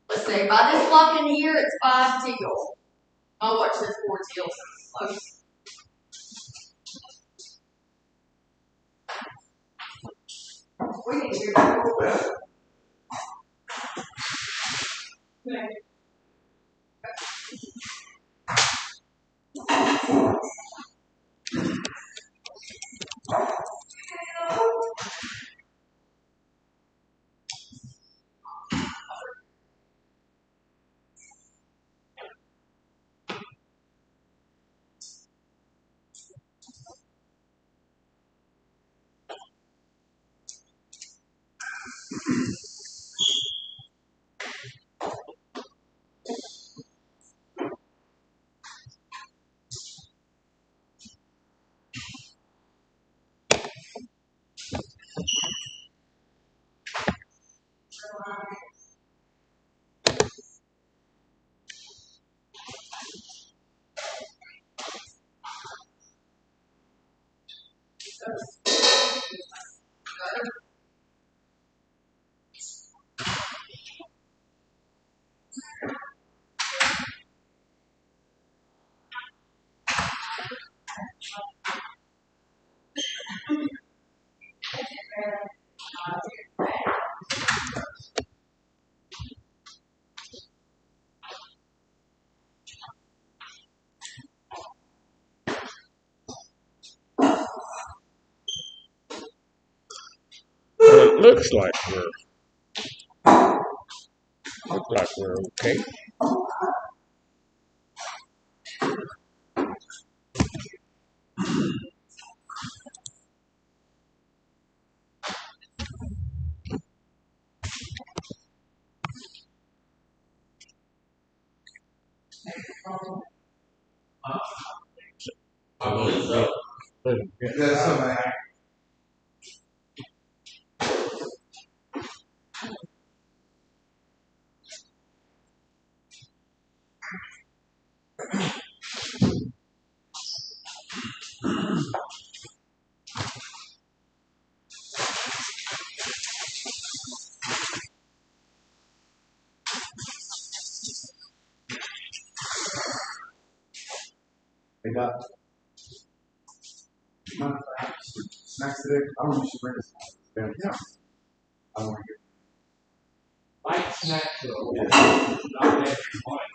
Let's see, by this clock in here, it's 5 till. My watch says 4 till, so it's close. We need to hear that. Okay. Well, it looks like we're okay. I believe so. That's something. Hey, Doc. Snacks today? I don't know if you should bring us. Yeah. I don't want to get. Light snacks though. Not extra light.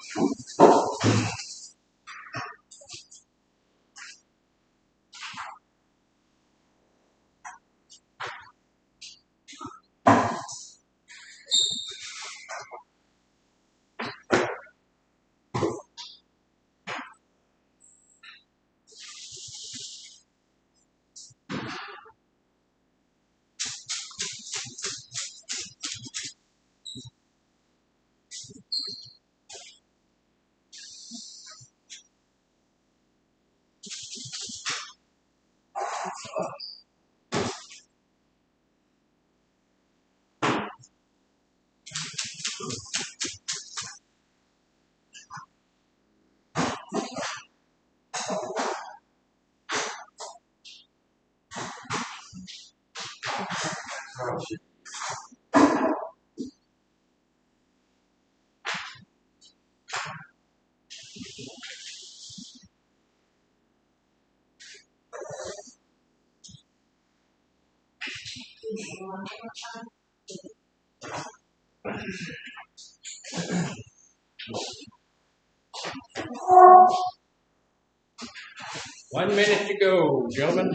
One minute to go, gentlemen.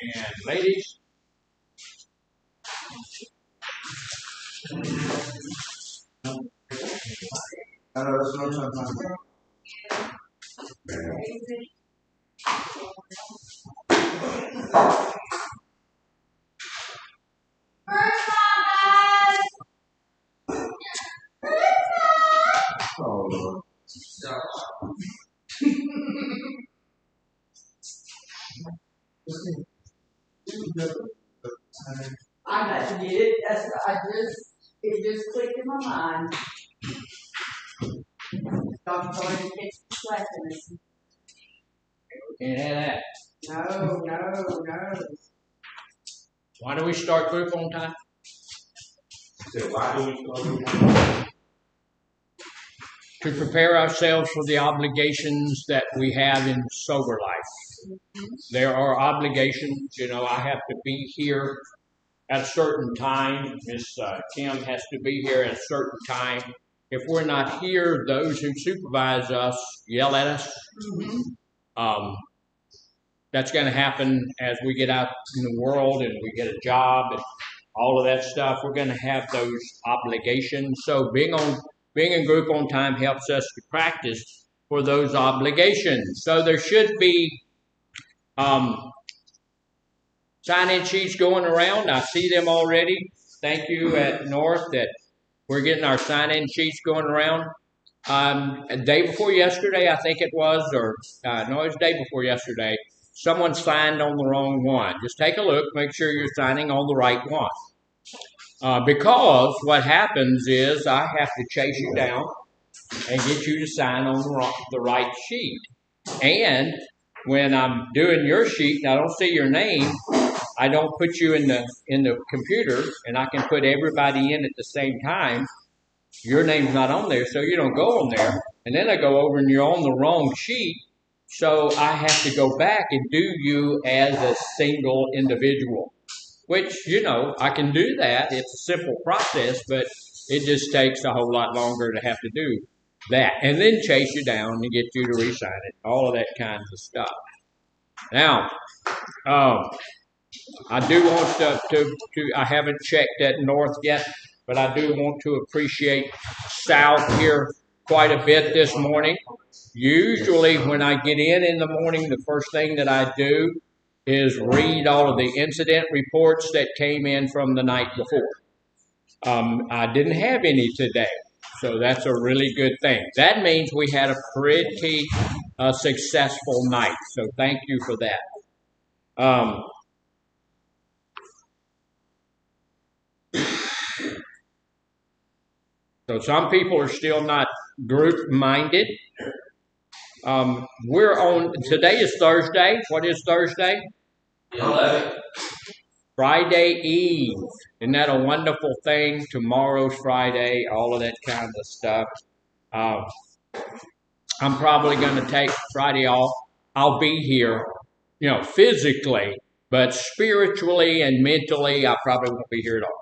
And ladies. I know that's what I'm talking about. Oh, Lord. I got to get it. It just clicked in my mind. Dr. Boyd and fix the lessons. We can't have that. No. Why do we start group on time? So why do we start? To prepare ourselves for the obligations that we have in sober life. There are obligations, I have to be here at a certain time. Miss Kim has to be here at a certain time. If we're not here, those who supervise us yell at us. That's going to happen as we get out in the world and we get a job and all of that stuff. We're going to have those obligations. So being in group on time helps us to practice for those obligations. So there should be sign-in sheets going around. I see them already. Thank you at North that we're getting our sign-in sheets going around. A day before yesterday, I think it was, or no, it was the day before yesterday, someone signed on the wrong one. Just take a look, make sure you're signing on the right one. Because what happens is I have to chase you down and get you to sign on the right sheet. And when I'm doing your sheet and I don't see your name, I don't put you in the computer, and I can put everybody in at the same time. Your name's not on there, so you don't go on there. And then I go over and you're on the wrong sheet, so I have to go back and do you as a single individual. Which, I can do that. It's a simple process, but it just takes a whole lot longer to have to do that. And then chase you down and get you to re-sign it. All of that kinds of stuff. Now, I do want to I haven't checked at North yet, but I do want to appreciate South here quite a bit this morning. Usually when I get in the morning, the first thing that I do is read all of the incident reports that came in from the night before. I didn't have any today, so that's a really good thing. That means we had a pretty successful night, so thank you for that. So some people are still not group-minded. Today is Thursday. What is Thursday? 11. Friday Eve. Isn't that a wonderful thing? Tomorrow's Friday, all of that kind of stuff. I'm probably going to take Friday off. I'll be here, physically, but spiritually and mentally, I probably won't be here at all.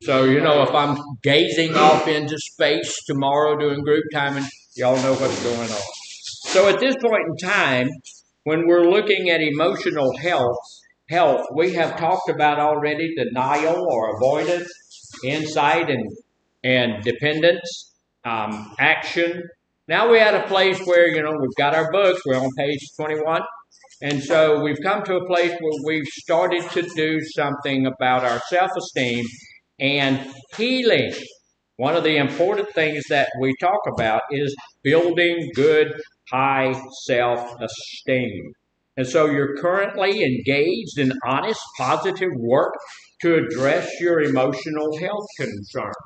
So, if I'm gazing off into space tomorrow doing group timing, y'all know what's going on. So at this point in time, when we're looking at emotional health, we have talked about already denial or avoidance, insight and dependence, action. Now we're at a place where, we've got our books. We're on page 21. And so we've come to a place where we've started to do something about our self-esteem and healing. One of the important things that we talk about is building good, high self-esteem. And so you're currently engaged in honest, positive work to address your emotional health concerns.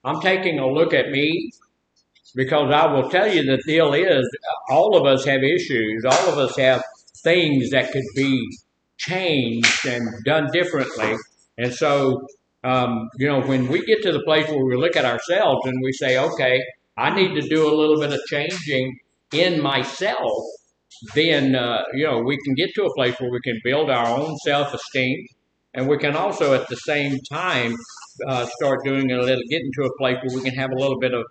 I'm taking a look at me because I will tell you the deal is all of us have issues. All of us have things that could be changed and done differently. And so when we get to the place where we look at ourselves and we say, okay, I need to do a little bit of changing in myself, then, we can get to a place where we can build our own self-esteem. And we can also at the same time start getting to a place where we can have a little bit of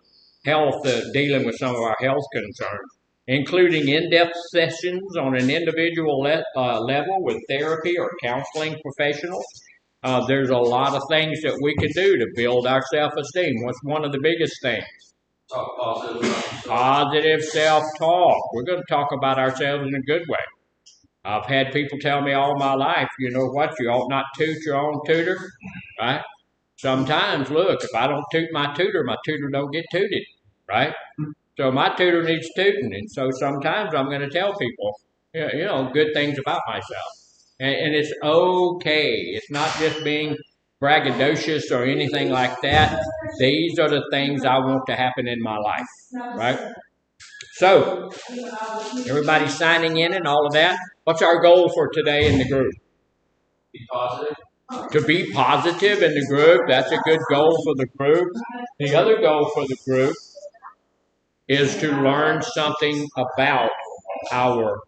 health, dealing with some of our health concerns, including in-depth sessions on an individual level with therapy or counseling professionals. There's a lot of things that we can do to build our self-esteem. What's one of the biggest things? Talk positive. Positive self-talk. We're going to talk about ourselves in a good way. I've had people tell me all my life, you ought not toot your own tutor, right? Sometimes, look, if I don't toot my tutor don't get tooted, right? So my tutor needs tooting, and so sometimes I'm going to tell people, good things about myself. And it's okay. It's not just being braggadocious or anything like that. These are the things I want to happen in my life, right? So, everybody signing in and all of that. What's our goal for today in the group? Be positive. To be positive in the group. That's a good goal for the group. The other goal for the group is to learn something about our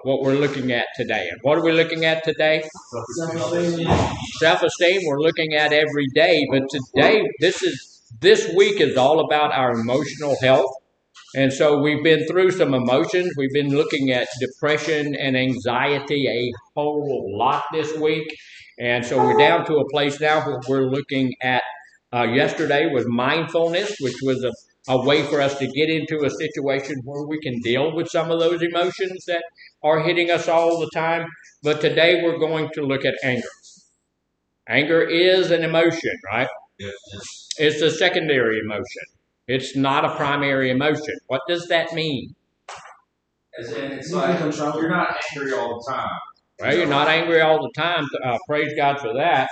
what we're looking at today. And what are we looking at today? Self-esteem. We're looking at every day, but today this week is all about our emotional health. And so we've been through some emotions. We've been looking at depression and anxiety a whole lot this week. And so we're down to a place now where we're looking at, yesterday was mindfulness, which was a way for us to get into a situation where we can deal with some of those emotions that are hitting us all the time. But today we're going to look at anger. Anger is an emotion, right? Yes. It's a secondary emotion. It's not a primary emotion. What does that mean? As in, it's like you're not angry all the time. Well, you're not angry all the time. Praise God for that.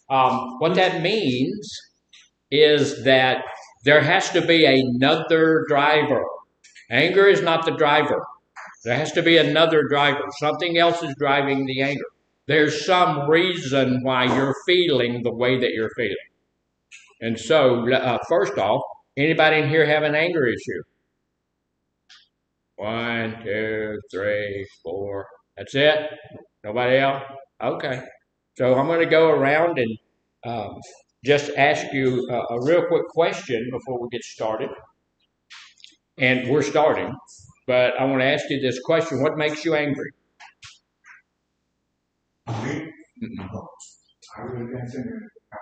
What that means is that there has to be another driver. Anger is not the driver. There has to be another driver. Something else is driving the anger. There's some reason why you're feeling the way that you're feeling. And so, first off, anybody in here have an anger issue? 1, 2, 3, 4. That's it? Nobody else? Okay. So I'm going to go around and just ask you a real quick question before we get started. And we're starting, but I want to ask you this question. What makes you angry?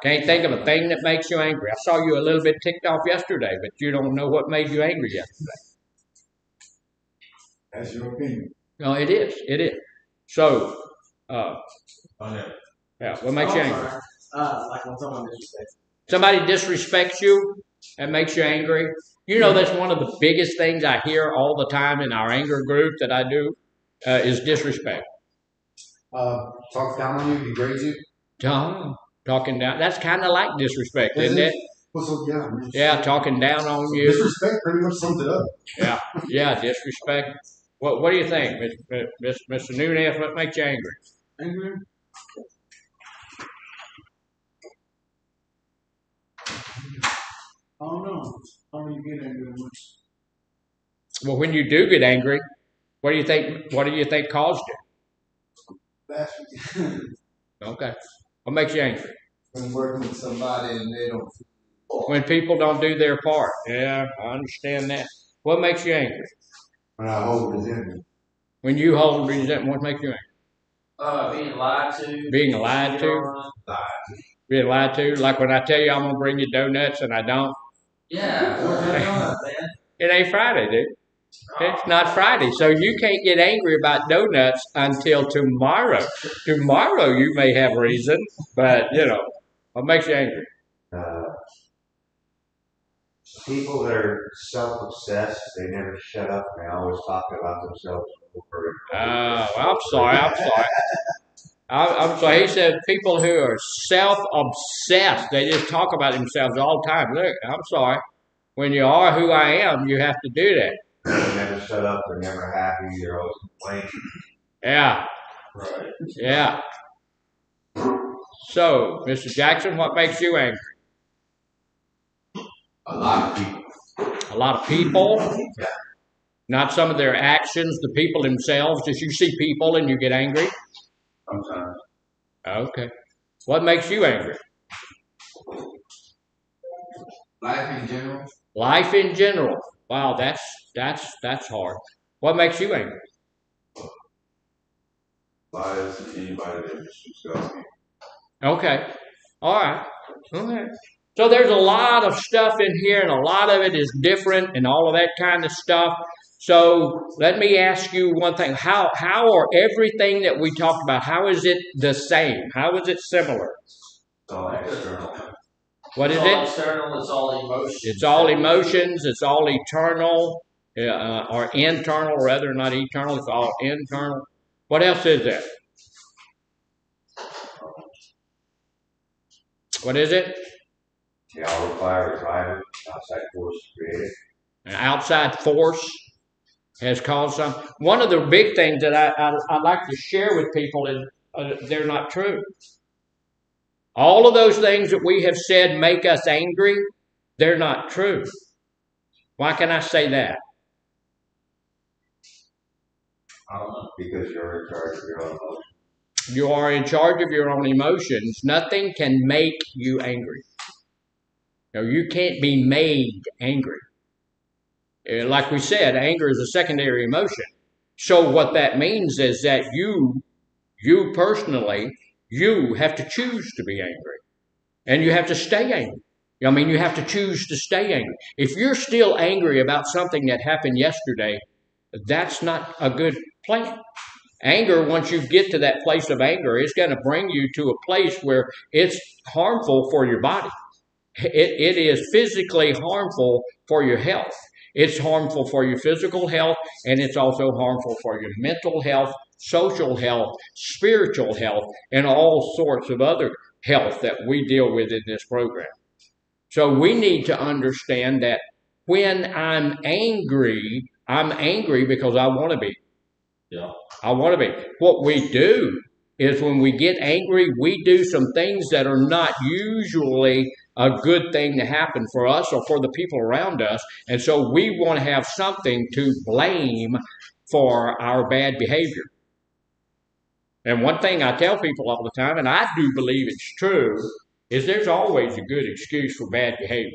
Can't think of a thing that makes you angry. I saw you a little bit ticked off yesterday, but you don't know what made you angry yesterday. That's your opinion. No, it is. It is. So, yeah, what makes you angry? Like when someone disrespects. Somebody disrespects you, that makes you angry. You know, that's one of the biggest things I hear all the time in our anger group that I do is disrespect. Talk down on you, degrade you. Talking down. That's kind of like disrespect, isn't it? Well, so, yeah. Yeah, talking down on you. Disrespect pretty much sums it up. Yeah, disrespect. What do you think, Mr. Nunez? What makes you angry? Angry? I don't know. I don't really get angry much. Well, when you do get angry, what do you think? What do you think caused it? Okay. What makes you angry? When working with somebody and they don't. When people don't do their part. Yeah, I understand that. What makes you angry? When I hold resentment. When you hold resentment, what makes you angry? Being lied to. Being lied to? Being lied to? Like when I tell you I'm going to bring you donuts and I don't? Yeah. It ain't Friday, dude. It's not Friday. So you can't get angry about donuts until tomorrow. Tomorrow you may have reason, but, you know, what makes you angry? People that are self-obsessed, they never shut up and they always talk about themselves. I'm sorry. I'm sorry. He said people who are self-obsessed, they just talk about themselves all the time. Look, I'm sorry. When you are who I am, you have to do that. They never shut up. They're never happy. They're always complaining. Yeah. Right. Yeah. So, Mr. Jackson, what makes you angry? A lot of people. A lot of people? Yeah. Not some of their actions, the people themselves. Just you see people and you get angry? Sometimes. Okay. What makes you angry? Life in general. Life in general. Wow, that's hard. What makes you angry? Lies to anybody that disrespects me. Okay. All right. Okay. So there's a lot of stuff in here, and a lot of it is different and all of that kind of stuff. So let me ask you one thing. How are everything that we talked about, how is it the same? How is it similar? It's all external. What is It's all it? external, it's all emotions. It's all emotions. It's all eternal, or internal, rather, not eternal. It's all internal. What else is there? What is it? They all require a driver, outside force to create it. An outside force has caused some. One of the big things that I like to share with people is they're not true. All of those things that we have said make us angry, they're not true. Why can I say that? Because you're in charge of your own emotions. You are in charge of your own emotions. Nothing can make you angry. You can't be made angry. Like we said, anger is a secondary emotion. So what that means is that you personally, you have to choose to be angry. And you have to stay angry. I mean, you have to choose to stay angry. If you're still angry about something that happened yesterday, that's not a good plan. Anger, once you get to that place of anger, it's going to bring you to a place where it's harmful for your body. It is physically harmful for your health. It's harmful for your physical health, and it's also harmful for your mental health, social health, spiritual health, and all sorts of other health that we deal with in this program. So we need to understand that when I'm angry because I want to be. Yeah. I want to be. What we do is when we get angry, we do some things that are not usually a good thing to happen for us or for the people around us. And so we want to have something to blame for our bad behavior. And one thing I tell people all the time, and I do believe it's true, is there's always a good excuse for bad behavior.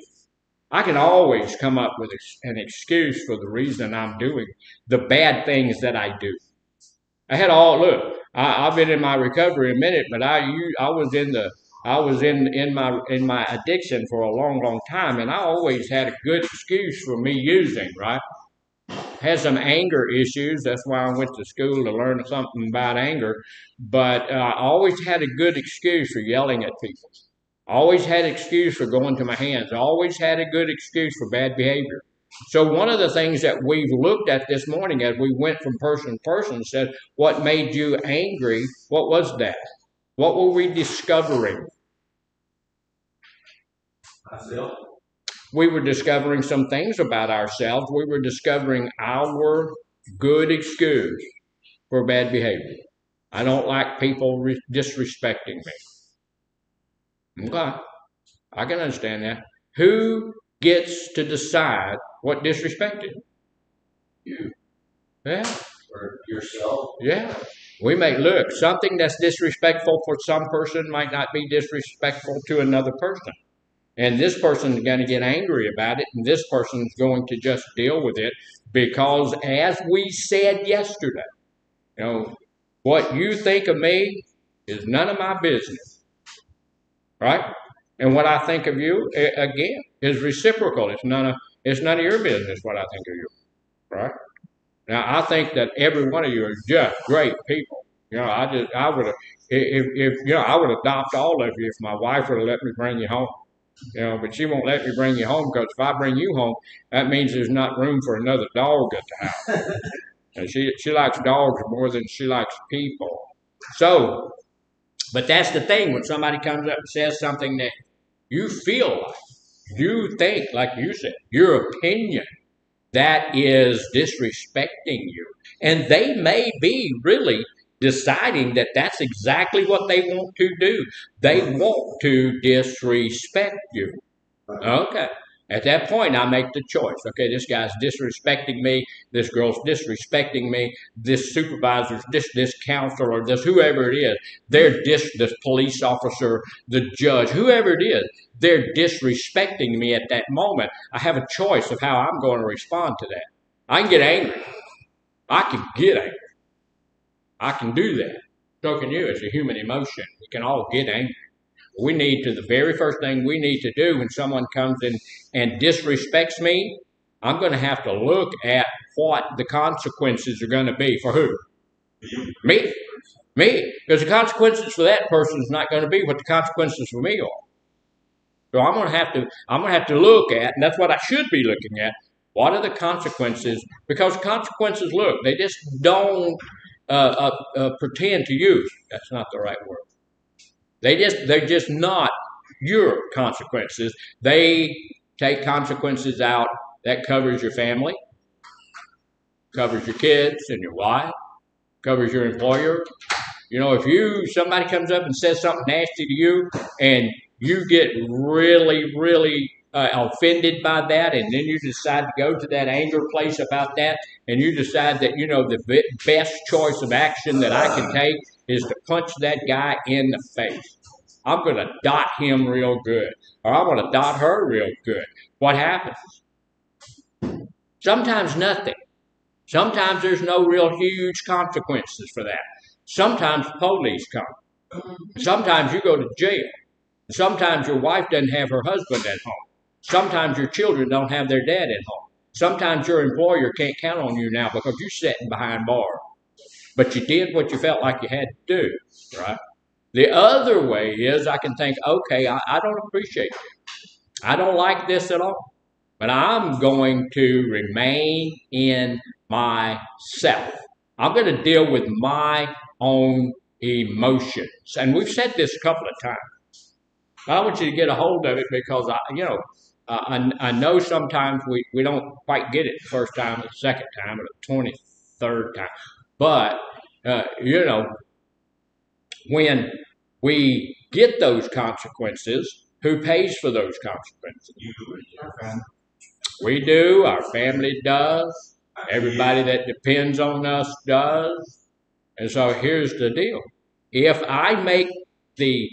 I can always come up with an excuse for the reason I'm doing the bad things that I do. I've been in my recovery a minute, but I was in my addiction for a long time, and I always had a good excuse for me using, right? Had some anger issues. That's why I went to school to learn something about anger. But I always had a good excuse for yelling at people. Always had an excuse for going to my hands. Always had a good excuse for bad behavior. So one of the things that we've looked at this morning as we went from person to person said, what made you angry? What was that? What were we discovering? Myself. We were discovering some things about ourselves. We were discovering our good excuse for bad behavior. I don't like people disrespecting me. Okay, I can understand that. Who gets to decide what disrespected? You. Yeah. Or yourself. Yeah. We may look, something that's disrespectful for some person might not be disrespectful to another person. And this person is going to get angry about it, and this person is going to just deal with it because, as we said yesterday, what you think of me is none of my business, right? And what I think of you, again, is reciprocal. It's none of your business what I think of you, right? Now, I think that every one of you are just great people. I would adopt all of you if my wife would have let me bring you home. But she won't let me bring you home because if I bring you home, that means there's not room for another dog at the house. And she likes dogs more than she likes people. So, but that's the thing when somebody comes up and says something that you feel like, you think, like you said, your opinion, that is disrespecting you. And they may be really deciding that that's exactly what they want to do. They want to disrespect you. Okay. At that point, I make the choice. Okay, this guy's disrespecting me. This girl's disrespecting me. This supervisor, this counselor, or this whoever it is, this police officer, the judge, whoever it is, they're disrespecting me at that moment. I have a choice of how I'm going to respond to that. I can get angry. I can get angry. I can do that. So can you. It's a human emotion. We can all get angry. The very first thing we need to do when someone comes in and disrespects me, I'm going to have to look at what the consequences are going to be for who? Me. Because the consequences for that person is not going to be what the consequences for me are. So I'm going to have to look at, and that's what I should be looking at. What are the consequences? Because consequences, look, they just don't pretend to use. That's not the right word. They're just not your consequences. They take consequences out That covers your family, covers your kids and your wife, covers your employer. You know, if somebody comes up and says something nasty to you and you get really, really offended by that, and then you decide to go to that anger place about that, and you decide that, you know, the best choice of action that I can take is to punch that guy in the face. I'm going to dot him real good, or I'm going to dot her real good. What happens? Sometimes nothing. Sometimes there's no real huge consequences for that. Sometimes police come. Sometimes you go to jail. Sometimes your wife doesn't have her husband at home. Sometimes your children don't have their dad at home. Sometimes your employer can't count on you now because you're sitting behind bars. But you did what you felt like you had to do, right? The other way is I can think, okay, I don't appreciate this. I don't like this at all. But I'm going to remain in myself. I'm going to deal with my own emotions. And we've said this a couple of times. I want you to get a hold of it because, I know sometimes we don't quite get it the first time, the second time, or the 23rd time. But, when we get those consequences, who pays for those consequences? We do, our family does, everybody that depends on us does. And so here's the deal. If I make the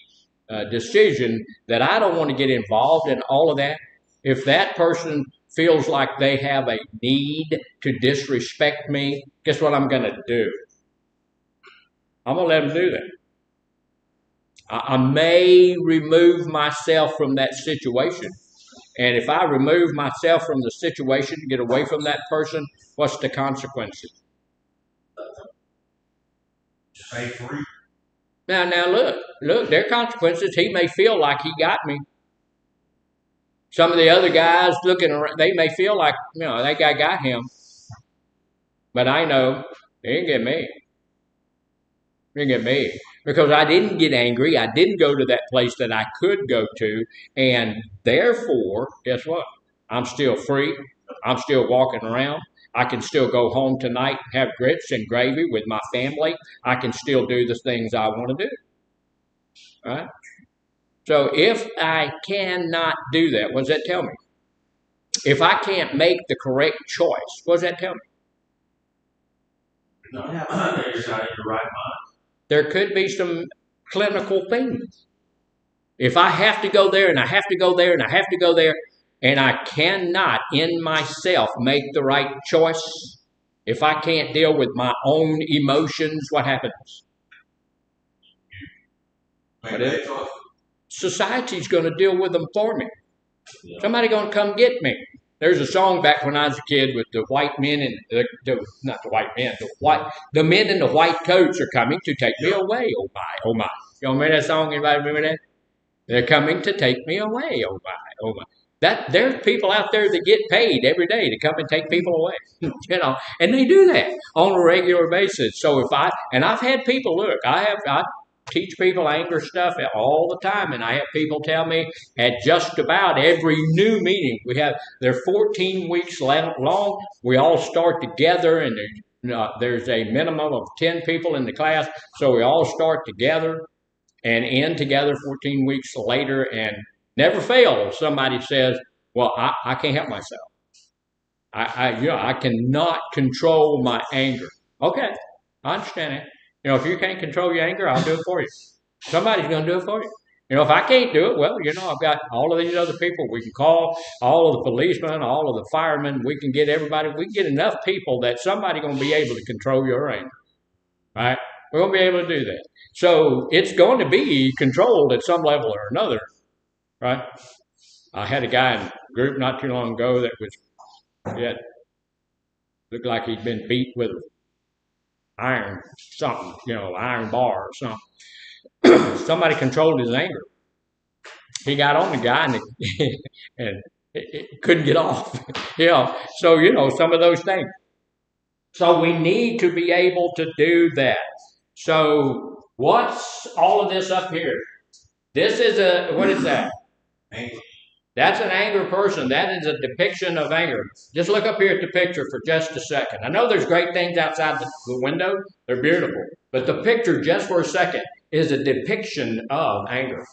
decision that I don't want to get involved in all of that, if that person feels like they have a need to disrespect me, guess what I'm going to do? I'm going to let them do that. I may remove myself from that situation. And if I remove myself from the situation to get away from that person, what's the consequences? Stay free. Now look, there are consequences. He may feel like he got me. Some of the other guys looking around, they may feel like, that guy got him. But I know he didn't get me. He didn't get me. Because I didn't get angry. I didn't go to that place that I could go to. And therefore, guess what? I'm still free. I'm still walking around. I can still go home tonight and have grits and gravy with my family. I can still do the things I want to do. All right? So if I cannot do that, what does that tell me? If I can't make the correct choice, what does that tell me? No, you're out of your right mind. There could be some clinical things. If I have to go there and I have to go there and I have to go there, and I cannot in myself make the right choice, if I can't deal with my own emotions, what happens? Society's going to deal with them for me. Yeah. Somebody's going to come get me. There's a song back when I was a kid with the white men and not the white men, the men in the white coats are coming to take me away. Oh my, oh my. You remember that song? Anybody remember that? They're coming to take me away. Oh my, oh my. There's people out there that get paid every day to come and take people away, and they do that on a regular basis. So I've had people look, I teach people anger stuff all the time, and I have people tell me at just about every new meeting they're 14 weeks long. We all start together, and there's a minimum of 10 people in the class, so we all start together and end together 14 weeks later, and never fails. Somebody says, "Well, I can't help myself. I cannot control my anger." Okay, I understand that. If you can't control your anger, I'll do it for you. Somebody's going to do it for you. If I can't do it, well, I've got all of these other people we can call, all of the policemen, all of the firemen. We can get everybody. We can get enough people that somebody's going to be able to control your anger. Right? We're going to be able to do that. So it's going to be controlled at some level or another. Right? I had a guy in a group not too long ago that looked like he'd been beat with iron something, iron bar or something. Somebody controlled his anger. He got on the guy and it couldn't get off. So, some of those things. So we need to be able to do that. So what's all of this up here? This is what is that? Anger. That's an angry person. That is a depiction of anger. Just look up here at the picture for just a second. I know there's great things outside the window. They're beautiful. But the picture, just for a second, is a depiction of anger.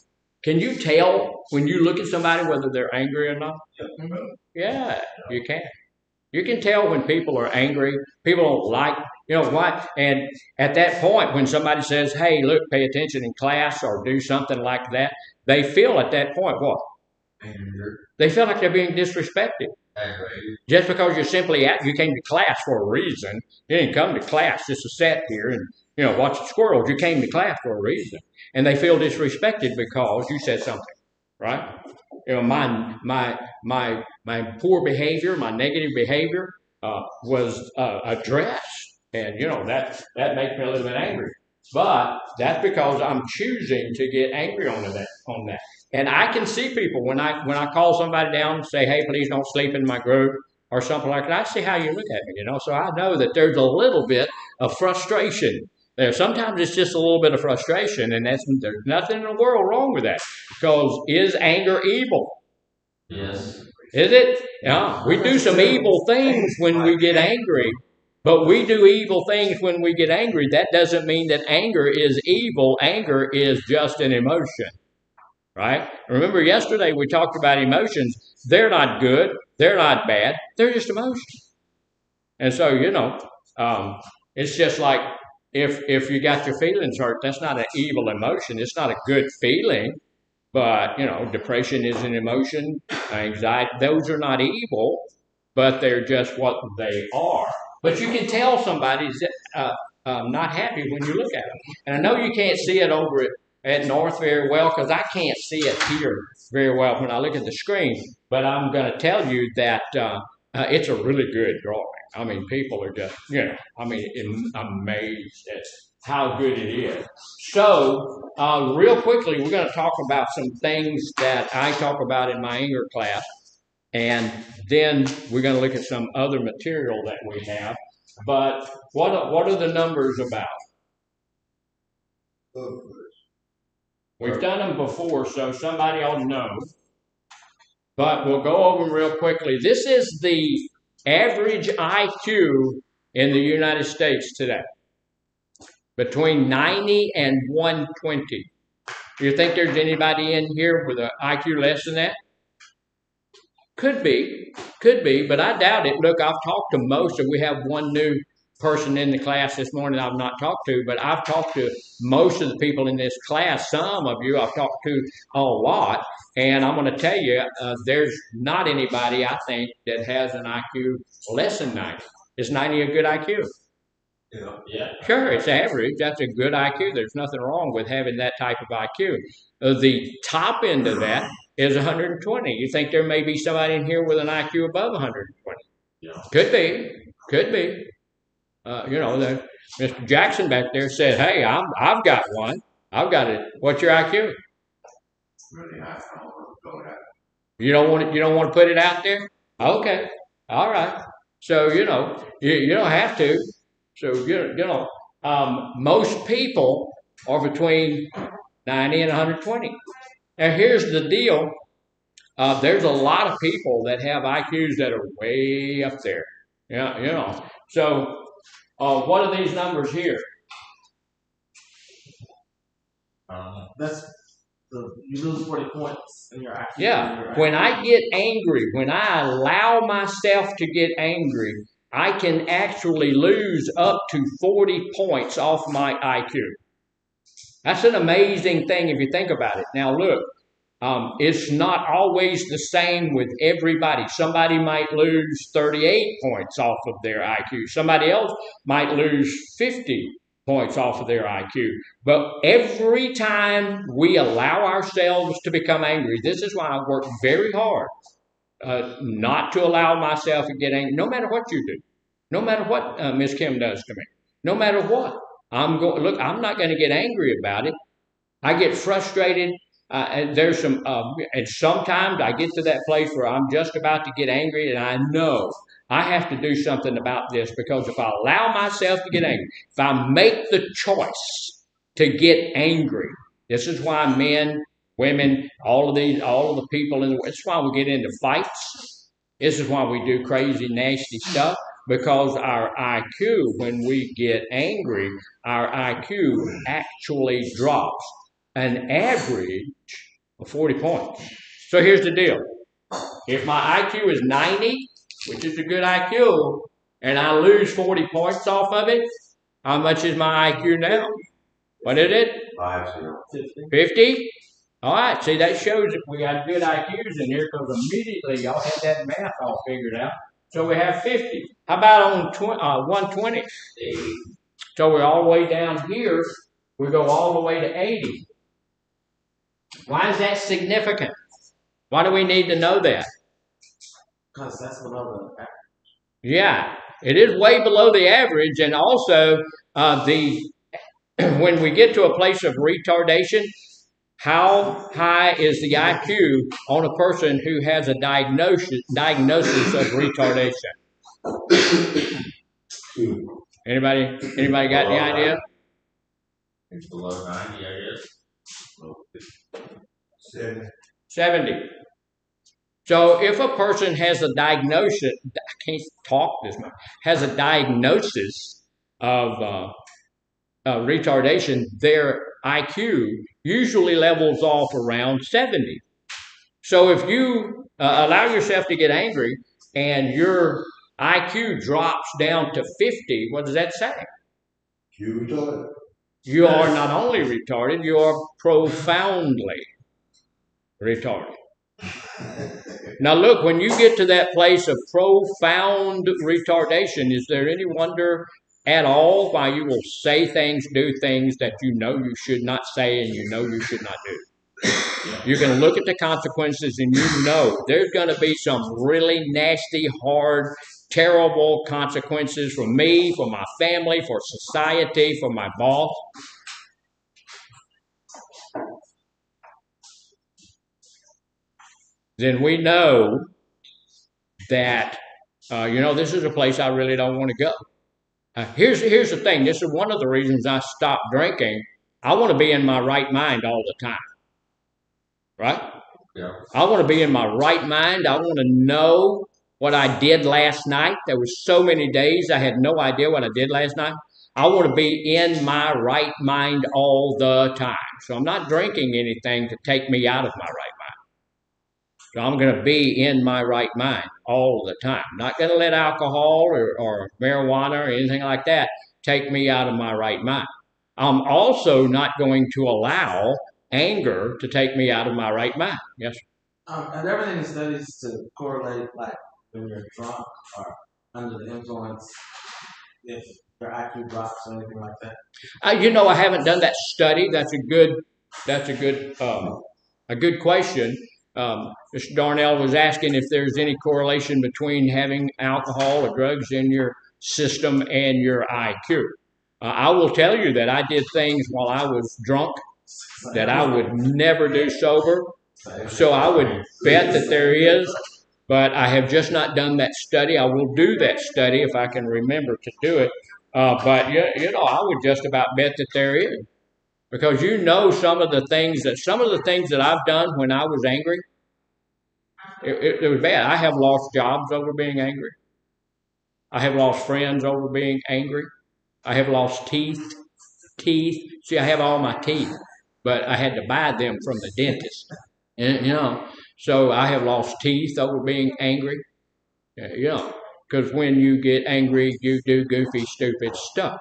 Can you tell when you look at somebody whether they're angry or not? Yeah, you can. You can tell when people are angry. People don't like, what? And at that point, when somebody says, hey, look, pay attention in class or do something like that, they feel at that point what? Anger. They feel like they're being disrespected. Aggravated. Just because you're simply you came to class for a reason. You didn't come to class just to sit here and watch the squirrels. You came to class for a reason, and they feel disrespected because you said something, right? My poor behavior, my negative behavior was addressed, and that makes me a little bit angry. But that's because I'm choosing to get angry on that. And I can see people when I call somebody down and say, hey, please don't sleep in my group or something like that. I see how you look at me, so I know that there's a little bit of frustration there. Sometimes it's just a little bit of frustration, and there's nothing in the world wrong with that. Because is anger evil? Yes. Is it? Yeah. We do some evil things when we get angry. But we do evil things when we get angry. That doesn't mean that anger is evil. Anger is just an emotion. Right? Remember yesterday we talked about emotions. They're not good. They're not bad. They're just emotions. And so, it's just like if you got your feelings hurt, that's not an evil emotion. It's not a good feeling. But, depression is an emotion. Anxiety, those are not evil, but they're just what they are. But you can tell somebody's not happy when you look at them. And I know you can't see it over at North very well because I can't see it here very well when I look at the screen. But I'm going to tell you that it's a really good drawing. I mean, people are just, amazed at how good it is. So, real quickly, we're going to talk about some things that I talk about in my anger class. And then we're going to look at some other material that we have. But what are the numbers about? We've done them before, so somebody ought to know. But we'll go over them real quickly. This is the average IQ in the United States today. Between 90 and 120. Do you think there's anybody in here with an IQ less than that? Could be, but I doubt it. Look, I've talked to most, and we have one new person in the class this morning I've not talked to, but I've talked to most of the people in this class. Some of you I've talked to a lot, and I'm going to tell you, there's not anybody, I think, that has an IQ less than 90. Is 90 a good IQ? Yeah. Sure, it's average. That's a good IQ. There's nothing wrong with having that type of IQ. The top end of that is 120. You think there may be somebody in here with an IQ above 120? Yeah. Could be. Mr. Jackson back there said, "Hey, I've got one. I've got it. What's your IQ? Really, I don't want to go that. You don't want to put it out there? Okay, all right. So you don't have to. So most people are between 90 and 120. Now here's the deal. There's a lot of people that have IQs that are way up there. Yeah, So what are these numbers here? You lose 40 points in your IQ. Yeah. When I get angry, when I allow myself to get angry, I can actually lose up to 40 points off my IQ. That's an amazing thing if you think about it. Now look, it's not always the same with everybody. Somebody might lose 38 points off of their IQ. Somebody else might lose 50 points off of their IQ. But every time we allow ourselves to become angry, this is why I work very hard not to allow myself to get angry, no matter what you do, no matter what Miss Kim does to me, no matter what. I'm not going to get angry about it. I get frustrated. And there's some, and sometimes I get to that place where I'm just about to get angry, and I know I have to do something about this, because if I allow myself to get angry, if I make the choice to get angry, this is why men women, all of the people in the. It's why we get into fights. This is why we do crazy, nasty stuff, because our IQ, when we get angry, our IQ actually drops an average of 40 points. So here's the deal. If my IQ is 90, which is a good IQ, and I lose 40 points off of it, how much is my IQ now? What is it? 50? All right, see, that shows that we got good IQs in here because immediately y'all had that math all figured out. So we have 50. How about on 120? So we're all the way down here. We go all the way to 80. Why is that significant? Why do we need to know that? Because that's below the average. Yeah, it is way below the average, and also when we get to a place of retardation, how high is the IQ on a person who has a diagnosis of retardation? Anybody got any idea? It's below 90, I guess. 70. So if a person has a diagnosis, I can't talk this much, has a diagnosis of retardation, their IQ usually levels off around 70. So if you allow yourself to get angry and your IQ drops down to 50, what does that say? You retarded. You are not only retarded, you are profoundly retarded. Now look, when you get to that place of profound retardation, is there any wonder at all why you will say things, do things that you know you should not say and you know you should not do? You can look at the consequences and you know there's going to be some really nasty, hard, terrible consequences for me, for my family, for society, for my boss. Then we know that, this is a place I really don't want to go. Here's the thing. This is one of the reasons I stopped drinking. I want to be in my right mind all the time. Right? Yeah. I want to be in my right mind. I want to know what I did last night. There were so many days I had no idea what I did last night. I want to be in my right mind all the time. So I'm not drinking anything to take me out of my right mind. So I'm going to be in my right mind all the time. Not going to let alcohol or marijuana or anything like that take me out of my right mind. I'm also not going to allow anger to take me out of my right mind. Yes, sir. And everything in studies to correlate, like when you're drunk or under the influence, if your IQ drops or anything like that. I haven't done that study. That's a good question. Mr. Darnell was asking if there's any correlation between having alcohol or drugs in your system and your IQ. I will tell you that I did things while I was drunk that I would never do sober. So I would bet that there is, but I have just not done that study. I will do that study if I can remember to do it. But I would just about bet that there is, because some of the things that I've done when I was angry, it was bad. I have lost jobs over being angry. I have lost friends over being angry. I have lost teeth. See, I have all my teeth, but I had to buy them from the dentist. And, so I have lost teeth over being angry. Because when you get angry, you do goofy, stupid stuff,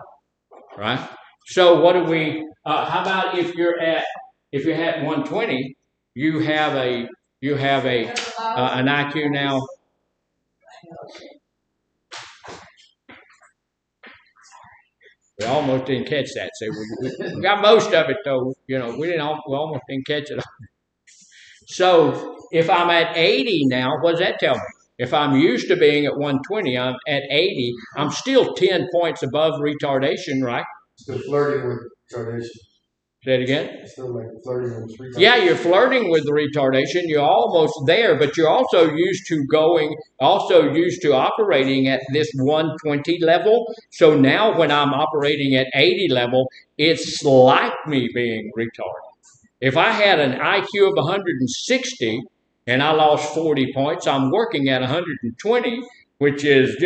right? So what do we? How about if you're at 120, you have an IQ now. We almost didn't catch that. So we got most of it though. We almost didn't catch it. So if I'm at 80 now, what does that tell me? If I'm used to being at 120, I'm at 80. I'm still 10 points above retardation, right? Still flirting with retardation. Say it again. Still like flirting with retardation. Yeah, you're flirting with the retardation. You're almost there, but you're also used to operating at this 120 level. So now when I'm operating at 80 level, it's like me being retarded. If I had an IQ of 160 and I lost 40 points, I'm working at 120, which is,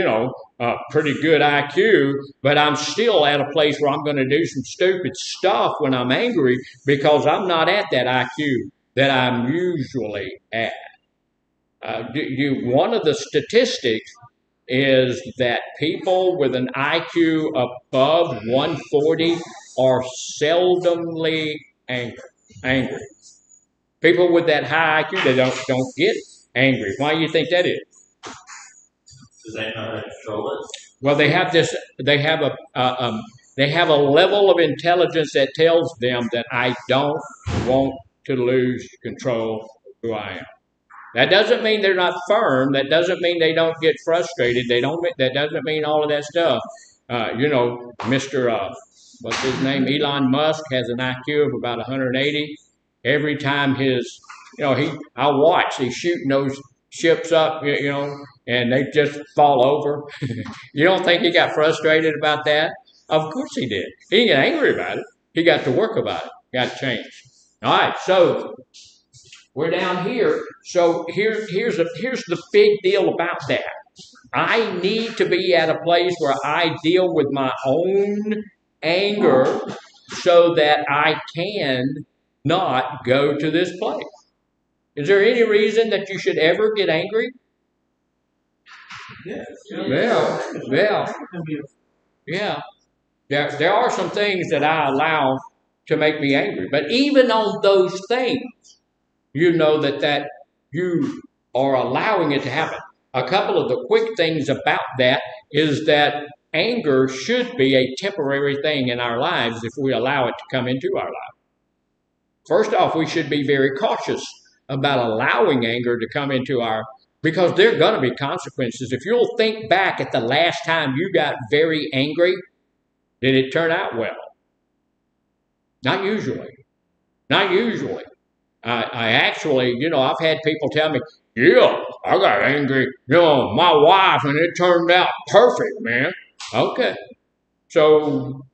a pretty good IQ, but I'm still at a place where I'm going to do some stupid stuff when I'm angry because I'm not at that IQ that I'm usually at. One of the statistics is that people with an IQ above 140 are seldomly angry. People with that high IQ, they don't get angry. Why do you think that is? Because they know how to control it. Well, they have they have a level of intelligence that tells them that I don't want to lose control of who I am. That doesn't mean they're not firm. That doesn't mean they don't get frustrated. That doesn't mean all of that stuff. Mr. What's his name? Elon Musk has an IQ of about 180. Every time I watch, he's shooting those ships up, and they just fall over. You don't think he got frustrated about that? Of course he did. He didn't get angry about it. He got to work about it. Got to change. All right, so we're down here. So here's the big deal about that. I need to be at a place where I deal with my own anger so that I can not go to this place. Is there any reason that you should ever get angry? Yes. Yeah. There are some things that I allow to make me angry. But even on those things, you know that you are allowing it to happen. A couple of the quick things about that is that anger should be a temporary thing in our lives if we allow it to come into our life. First off, we should be very cautious about allowing anger to come into because there are going to be consequences. If you'll think back at the last time you got very angry, did it turn out well? Not usually. Not usually. I actually, I've had people tell me, yeah, I got angry, my wife, and it turned out perfect, man. Okay. So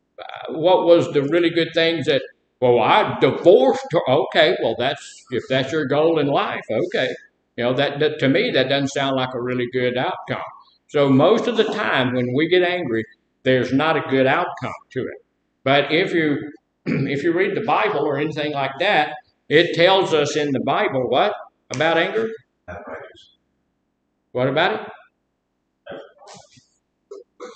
what was the really good things that, well, I divorced her. Okay, well, if that's your goal in life, okay. That to me, that doesn't sound like a really good outcome. So most of the time when we get angry, there's not a good outcome to it. But if you read the Bible or anything like that, it tells us in the Bible what about anger? What about it?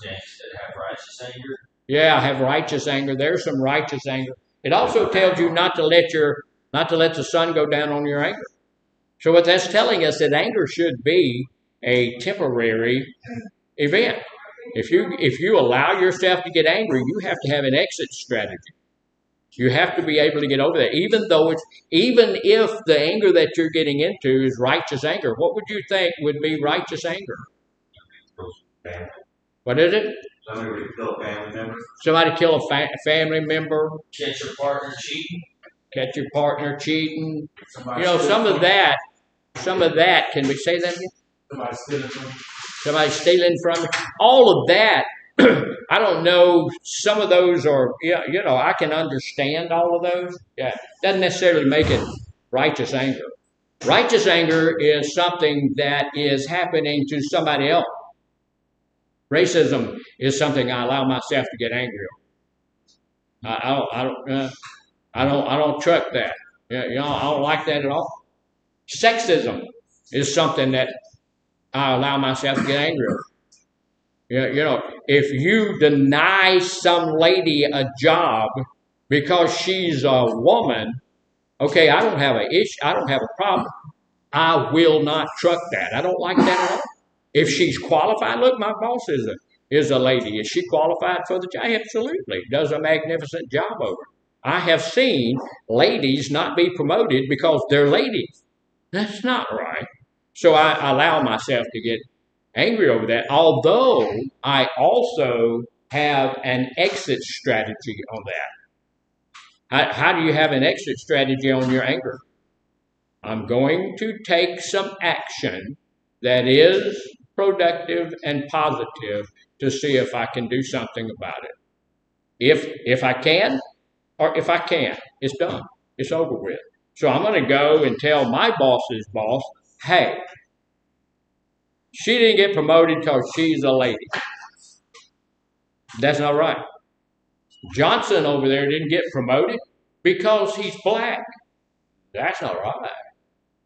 James said, have righteous anger. Yeah, have righteous anger. There's some righteous anger. It also tells you not to let the sun go down on your anger. So what that's telling us that anger should be a temporary event. If you allow yourself to get angry, you have to have an exit strategy. You have to be able to get over that, even if the anger that you're getting into is righteous anger. What would you think would be righteous anger? What is it? Somebody would kill a family member. Somebody kill a family member. Catch your partner cheating. Catch your partner cheating. Some of that. Can we say that again? Somebody stealing from you. All of that. I don't know. Some of those are, I can understand all of those. Yeah, doesn't necessarily make it righteous anger. Righteous anger is something that is happening to somebody else. Racism is something I allow myself to get angry over. I don't truck that. I don't like that at all. Sexism is something that I allow myself to get angry over. If you deny some lady a job because she's a woman, okay, I don't have an issue. I don't have a problem. I will not truck that. I don't like that at all. If she's qualified, look, my boss is a lady. Is she qualified for the job? Absolutely. Does a magnificent job over it. I have seen ladies not be promoted because they're ladies. That's not right. So I allow myself to get angry over that, although I also have an exit strategy on that. How do you have an exit strategy on your anger? I'm going to take some action that is productive and positive to see if I can do something about it. If I can, or if I can't, it's done. It's over with. So I'm going to go and tell my boss's boss, hey, she didn't get promoted because she's a lady. That's not right. Johnson over there didn't get promoted because he's black. That's not right.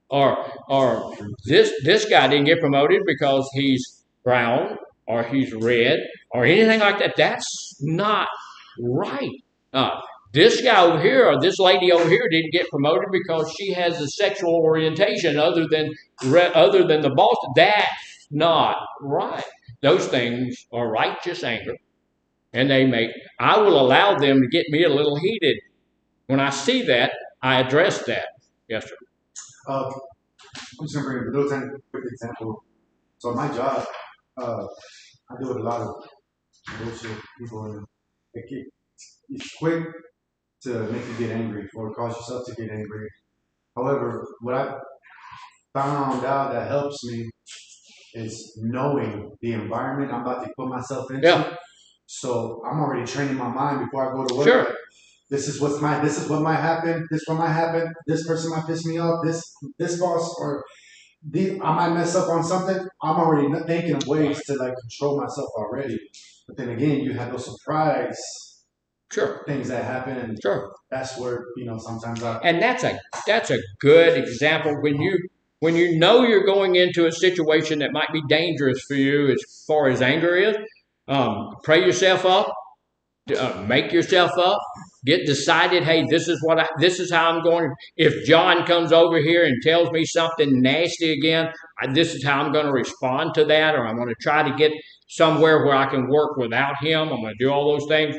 Or this guy didn't get promoted because he's brown or he's red or anything like that. That's not right. This guy over here or this lady over here didn't get promoted because she has a sexual orientation other than the boss. That's not right. Those things are righteous anger, and I will allow them to get me a little heated. When I see that, I address that. Yes, sir. I'm just gonna bring a little tiny quick example. So my job, I deal with a lot of bullshit people, and it's quick to make you get angry or cause yourself to get angry. However, what I found out that helps me is knowing the environment I'm about to put myself into. Yeah. So I'm already training my mind before I go to work. Sure. Like, this is what might happen. This what might happen. This person might piss me off. This boss or I might mess up on something. I'm already thinking of ways to like control myself already. But then again, you have those surprise things that happen, and that's where sometimes and that's a good example when you know you're going into a situation that might be dangerous for you as far as anger is. Pray yourself up, make yourself up, get decided. Hey, this is how I'm going. If John comes over here and tells me something nasty again, this is how I'm going to respond to that, or I'm going to try to get somewhere where I can work without him. I'm going to do all those things.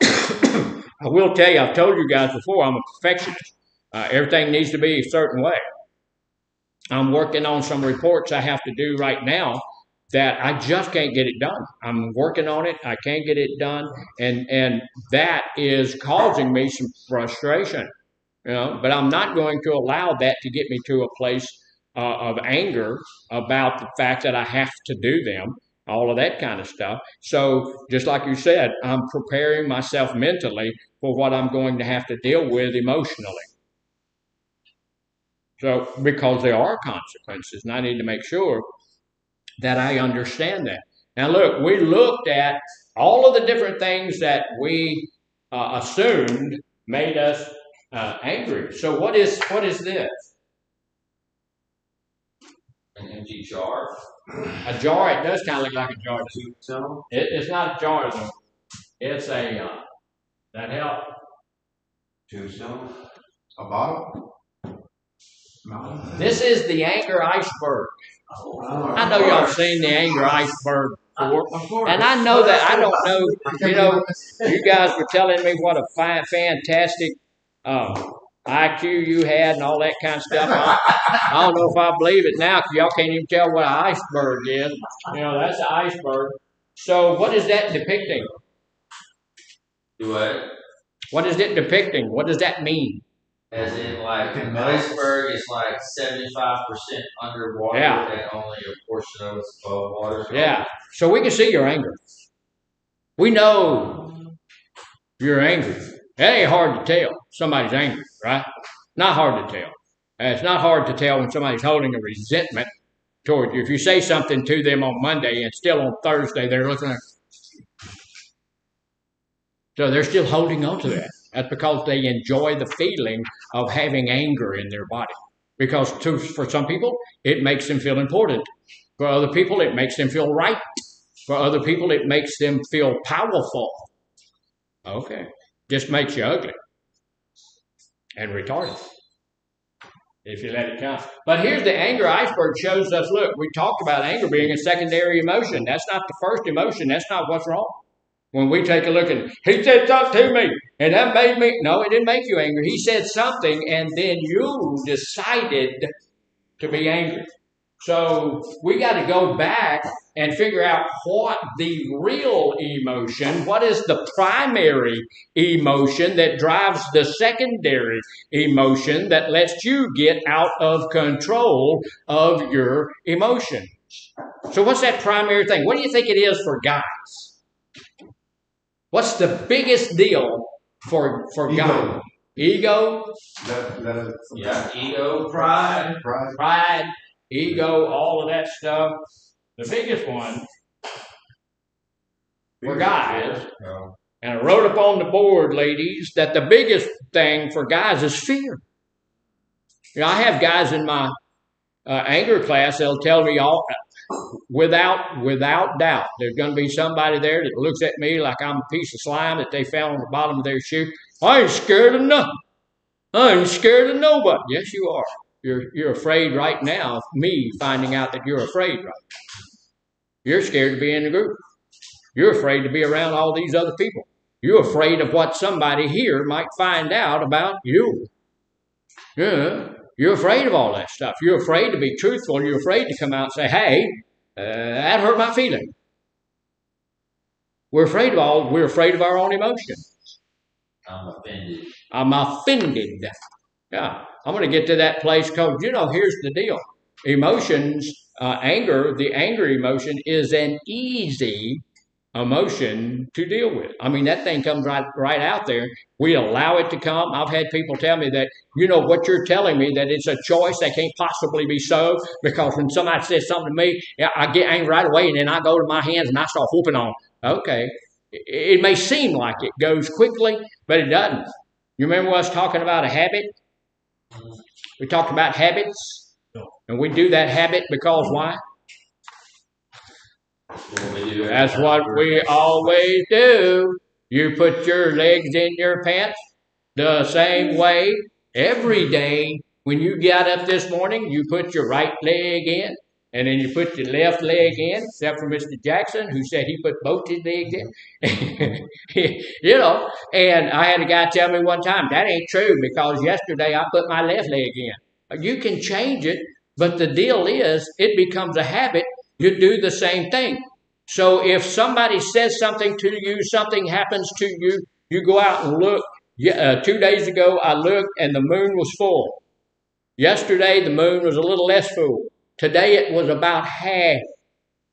I will tell you, I've told you guys before, I'm a perfectionist. Everything needs to be a certain way. I'm working on some reports I have to do right now that I just can't get it done. I'm working on it. I can't get it done. And that is causing me some frustration. But I'm not going to allow that to get me to a place of anger about the fact that I have to do them. All of that kind of stuff. So just like you said, I'm preparing myself mentally for what I'm going to have to deal with emotionally. So because there are consequences, and I need to make sure that I understand that. Now look, we looked at all of the different things that we assumed made us angry. So what is this? An empty jar. A jar, it does kind of look like a jar. It's not a jar, though. It's a, that help? Tombstone? a bottle. No. This is the anger iceberg. I know y'all seen the anger iceberg before. And I know that, I don't know, you guys were telling me what a fantastic IQ you had and all that kind of stuff. I don't know if I believe it now because y'all can't even tell what an iceberg is. That's an iceberg. So what is that depicting? Do what? What is it depicting? What does that mean? As in, like, an iceberg is like 75% underwater and only a portion of it's above water. Yeah. So we can see your anger. We know you're angry. It ain't hard to tell somebody's angry, right? Not hard to tell. It's not hard to tell when somebody's holding a resentment toward you. If you say something to them on Monday and still on Thursday they're looking at, so they're still holding on to that. That's because they enjoy the feeling of having anger in their body. Because for some people, it makes them feel important. For other people, it makes them feel right. For other people, it makes them feel powerful. Okay. Just makes you ugly and retarded if you let it come. But here's the anger iceberg shows us, look, we talked about anger being a secondary emotion. That's not the first emotion. That's not what's wrong. When we take a look and he said something to me and that made me, no, it didn't make you angry. He said something and then you decided to be angry. So we got to go back and figure out what the real emotion, what is the primary emotion that drives the secondary emotion that lets you get out of control of your emotions. So what's that primary thing? What do you think it is for guys? What's the biggest deal for guys? Ego, Yeah, ego, pride. pride, ego, all of that stuff. The biggest one for guys, and I wrote up on the board, ladies, that the biggest thing for guys is fear. You know, I have guys in my anger class, they'll tell me all without doubt, there's going to be somebody there that looks at me like I'm a piece of slime that they found on the bottom of their shoe. I ain't scared of nothing. I ain't scared of nobody. Yes, you are. You're afraid right now of me finding out that you're afraid right now. You're scared to be in the group. You're afraid to be around all these other people. You're afraid of what somebody here might find out about you. Yeah. You're afraid of all that stuff. You're afraid to be truthful. You're afraid to come out and say, hey, that hurt my feeling. We're afraid of our own emotions. I'm offended. Yeah. I'm going to get to that place because, here's the deal. Emotions, anger, the angry emotion is an easy emotion to deal with. I mean, that thing comes right out there. We allow it to come. I've had people tell me that, what you're telling me, that it's a choice that can't possibly be so, because when somebody says something to me, I get angry right away, and then I go to my hands and I start whooping on them. Okay. It may seem like it goes quickly, but it doesn't. You remember us talking about a habit? We talked about habits, and we do that habit because why? That's what we always do. You put your legs in your pants the same way every day. When you got up this morning, you put your right leg in, and then you put your left leg in, except for Mr. Jackson, who said he put both his legs in. And I had a guy tell me one time, that ain't true, because yesterday I put my left leg in. You can change it, but the deal is, it becomes a habit. You do the same thing. So if somebody says something to you, something happens to you, you go out and look. 2 days ago, I looked and the moon was full. Yesterday, the moon was a little less full. Today, it was about half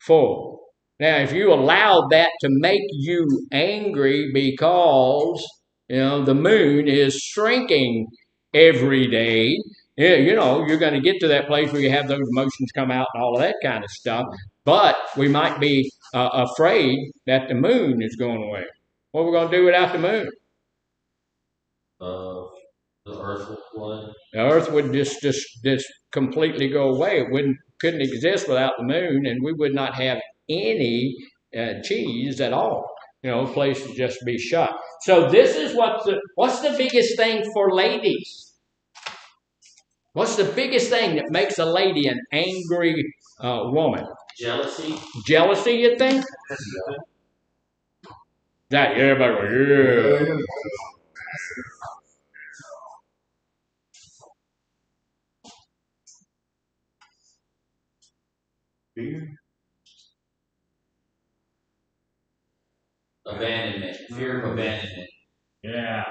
full. Now, if you allow that to make you angry because, the moon is shrinking every day, you're going to get to that place where you have those emotions come out and all of that kind of stuff. But we might be afraid that the moon is going away. What are we going to do without the moon? The earth will flood. The earth would just completely go away. It couldn't exist without the moon, and we would not have any cheese at all. Place would just be shut. So this is what's the biggest thing for ladies? What's the biggest thing that makes a lady an angry woman? Jealousy. Jealousy, you think? That everybody, yeah. Abandonment. Fear of abandonment. Yeah.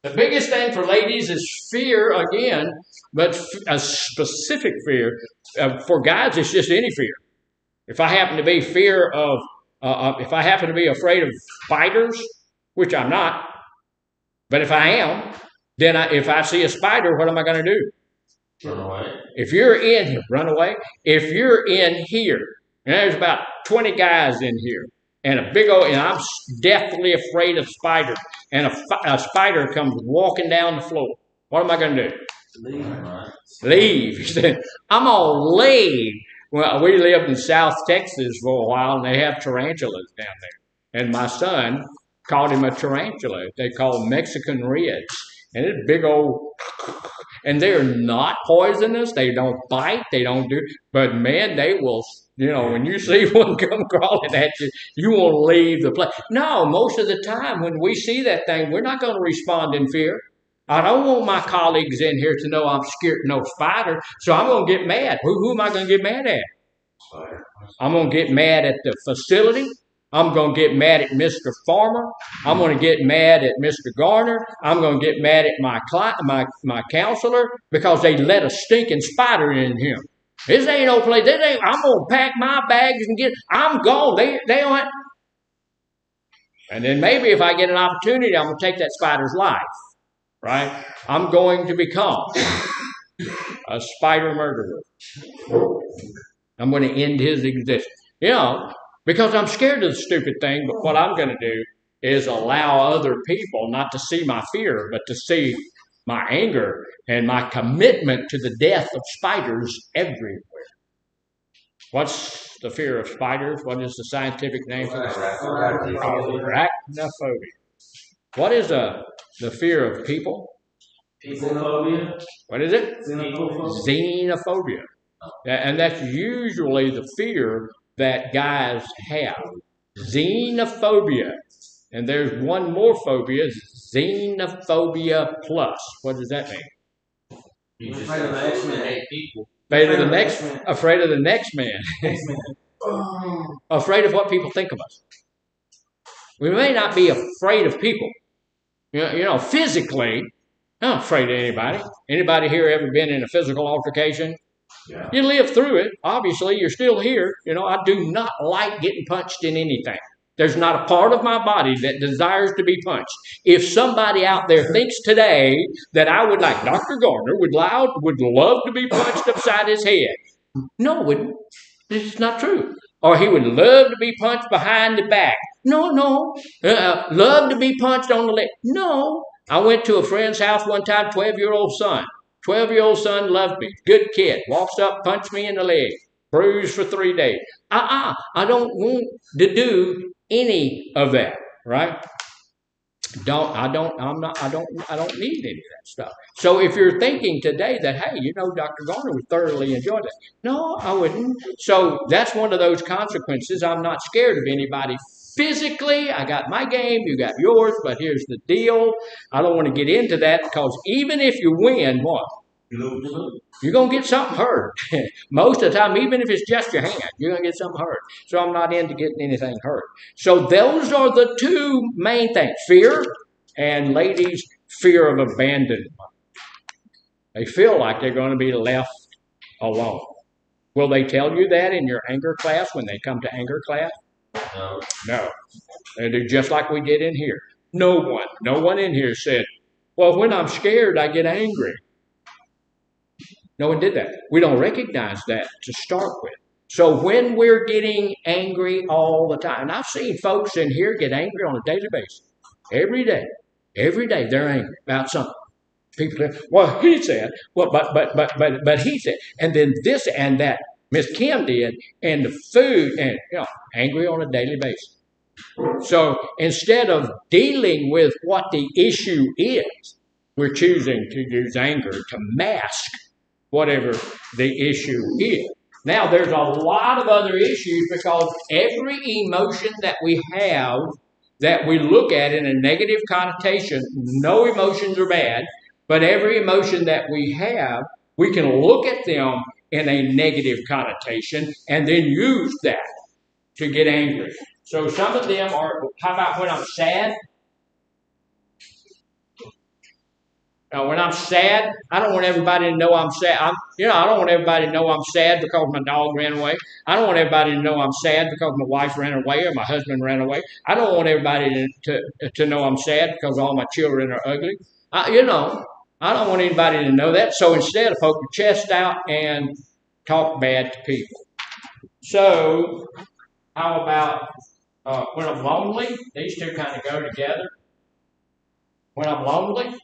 The biggest thing for ladies is fear again, but a specific fear. For guys, it's just any fear. If I happen to be if I happen to be afraid of spiders, which I'm not, but if I am, then if I see a spider, what am I going to do? Run away. Run away. If you're in here, and there's about 20 guys in here, and I'm deathly afraid of spiders, and a spider comes walking down the floor, what am I going to do? Leave. He said, I'm going to leave. Well, we lived in South Texas for a while, and they have tarantulas down there. And my son called him a tarantula. They call them Mexican reds. And it's big old, and they're not poisonous. They don't bite. They don't do, but man, they will, when you see one come crawling at you, you want to leave the place. No, most of the time when we see that thing, we're not going to respond in fear. I don't want my colleagues in here to know I'm scared of no spider, so I'm going to get mad. Who am I going to get mad at? I'm going to get mad at the facility. I'm going to get mad at Mr. Farmer. I'm going to get mad at Mr. Garner. I'm going to get mad at my counselor because they let a stinking spider in here. This ain't no place. I'm going to pack my bags and I'm gone. They don't. And then maybe if I get an opportunity, I'm going to take that spider's life. right? I'm going to become a spider murderer. I'm going to end his existence. Because I'm scared of the stupid thing, but what I'm going to do is allow other people not to see my fear, but to see my anger and my commitment to the death of spiders everywhere. What's the fear of spiders? What is the scientific name for this? Arachnophobia. What is the fear of people? Xenophobia. What is it? Xenophobia. Xenophobia. And that's usually the fear that guys have. Xenophobia. And there's one more phobia, xenophobia plus. What does that mean? You just Afraid of the X-Men. hate people. Afraid of the next man. Afraid of what people think of us. We may not be afraid of people. Physically, I'm not afraid of anybody. Anybody here ever been in a physical altercation? Yeah. You live through it. Obviously, you're still here. I do not like getting punched in anything. There's not a part of my body that desires to be punched. If somebody out there thinks today that I would like Dr. Garner would love to be punched upside his head, no, wouldn't. This is not true. Or he would love to be punched behind the back. No. Love to be punched on the leg. No. I went to a friend's house one time, 12-year-old son. 12-year-old son loved me. Good kid. Walks up, punched me in the leg. Bruised for 3 days. I don't want to do any of that, right? I don't need any of that stuff. So if you're thinking today that, hey, Dr. Garner would thoroughly enjoy that. No, I wouldn't. So that's one of those consequences. I'm not scared of anybody physically. I got my game, you got yours, but here's the deal. I don't want to get into that because even if you win, what? You're going to get something hurt. Most of the time, even if it's just your hand, you're going to get something hurt. So I'm not into getting anything hurt. So those are the two main things. Fear and ladies, fear of abandonment. They feel like they're going to be left alone. Will they tell you that in your anger class when they come to anger class? No. They do just like we did in here. No one in here said, well, when I'm scared, I get angry. No one did that. We don't recognize that to start with. So when we're getting angry all the time, and I've seen folks in here get angry on a daily basis. Every day they're angry about something. People say, well, he said, well, but he said, and then this and that. Miss Kim did, and the food, and angry on a daily basis. So instead of dealing with what the issue is, we're choosing to use anger to mask whatever the issue is. Now, there's a lot of other issues because every emotion that we have that we look at in a negative connotation, no emotions are bad, but every emotion that we have, we can look at them in a negative connotation and then use that to get angry. So some of them are, how about when I'm sad? When I'm sad, I don't want everybody to know I'm sad. I don't want everybody to know I'm sad because my dog ran away. I don't want everybody to know I'm sad because my wife ran away or my husband ran away. I don't want everybody to know I'm sad because all my children are ugly. I don't want anybody to know that. So instead, I poke your chest out and talk bad to people. So how about when I'm lonely? These two kind of go together. When I'm lonely,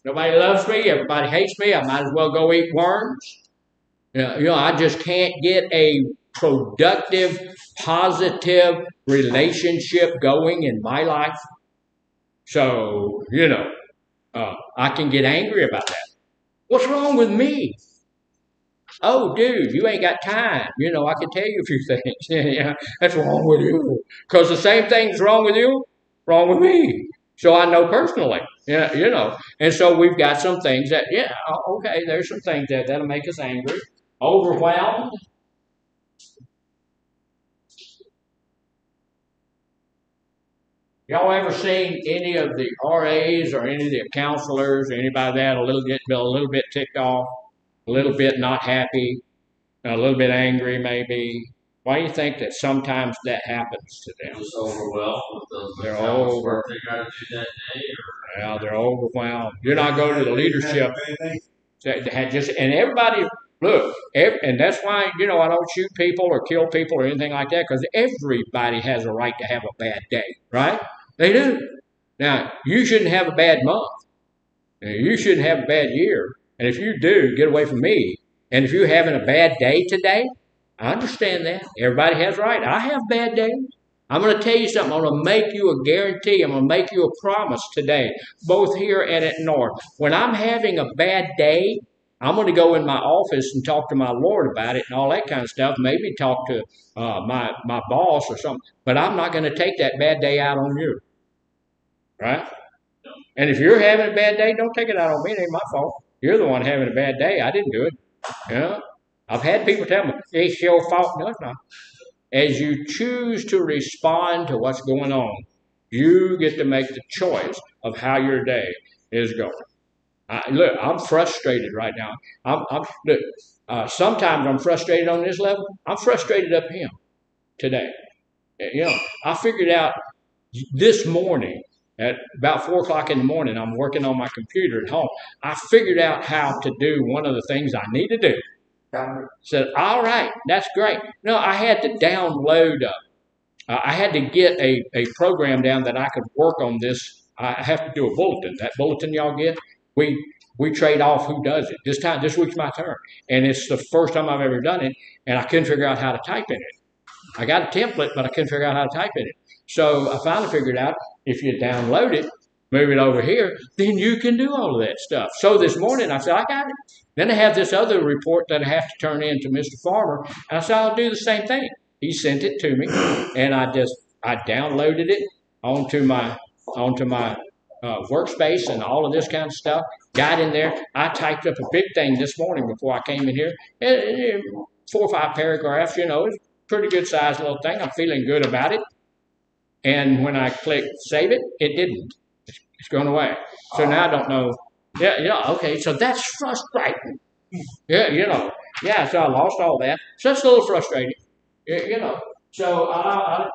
nobody loves me, everybody hates me, I might as well go eat worms. I just can't get a productive, positive relationship going in my life. So, I can get angry about that. What's wrong with me? Oh, dude, you ain't got time. I can tell you a few things. That's wrong with you. Because the same thing's wrong with you, wrong with me. So I know personally, And so we've got some things that, okay, there's some things that'll make us angry. Overwhelmed. Y'all ever seen any of the RAs or any of the counselors or anybody that a little bit ticked off, a little bit not happy, a little bit angry maybe, Why do you think that sometimes that happens to them? Just overwhelmed with those They're hours over. work they got to do that day, or Well, they're overwhelmed. You're not going to the leadership that had just, and everybody, look, and that's why, I don't shoot people or kill people or anything like that, because everybody has a right to have a bad day, right? They do. Now, you shouldn't have a bad month. You shouldn't have a bad year. And if you do, get away from me. And if you're having a bad day today, I understand that. Everybody has a right. I have bad days. I'm going to tell you something. I'm going to make you a guarantee. I'm going to make you a promise today, both here and at North. When I'm having a bad day, I'm going to go in my office and talk to my Lord about it and all that kind of stuff. Maybe talk to my boss or something. But I'm not going to take that bad day out on you. Right? And if you're having a bad day, don't take it out on me. It ain't my fault. You're the one having a bad day. I didn't do it. I've had people tell me, it's your fault. No, it's not. As you choose to respond to what's going on, you get to make the choice of how your day is going. Look, I'm frustrated right now. Sometimes I'm frustrated on this level. I'm frustrated up here today. I figured out this morning at about 4 o'clock in the morning, I'm working on my computer at home. I figured out how to do one of the things I need to do. Said, all right, that's great. No, I had to download, I had to get a program down that I could work on this. I have to do a bulletin. That bulletin y'all get, we trade off who does it. This week's my turn. And it's the first time I've ever done it, and I couldn't figure out how to type in it. I got a template, but I couldn't figure out how to type in it. So I finally figured out if you download it, move it over here, then you can do all of that stuff. So this morning I said, I got it. Then I have this other report that I have to turn in to Mr. Farmer, and I said, I'll do the same thing. He sent it to me, and I downloaded it onto my workspace and all of this kind of stuff. Got in there. I typed up a big thing this morning before I came in here. 4 or 5 paragraphs, it's a pretty good sized little thing. I'm feeling good about it. And when I click save it, it didn't. It's gone away. So now I don't know. Okay, so that's frustrating. So I lost all that. So it's a little frustrating. So I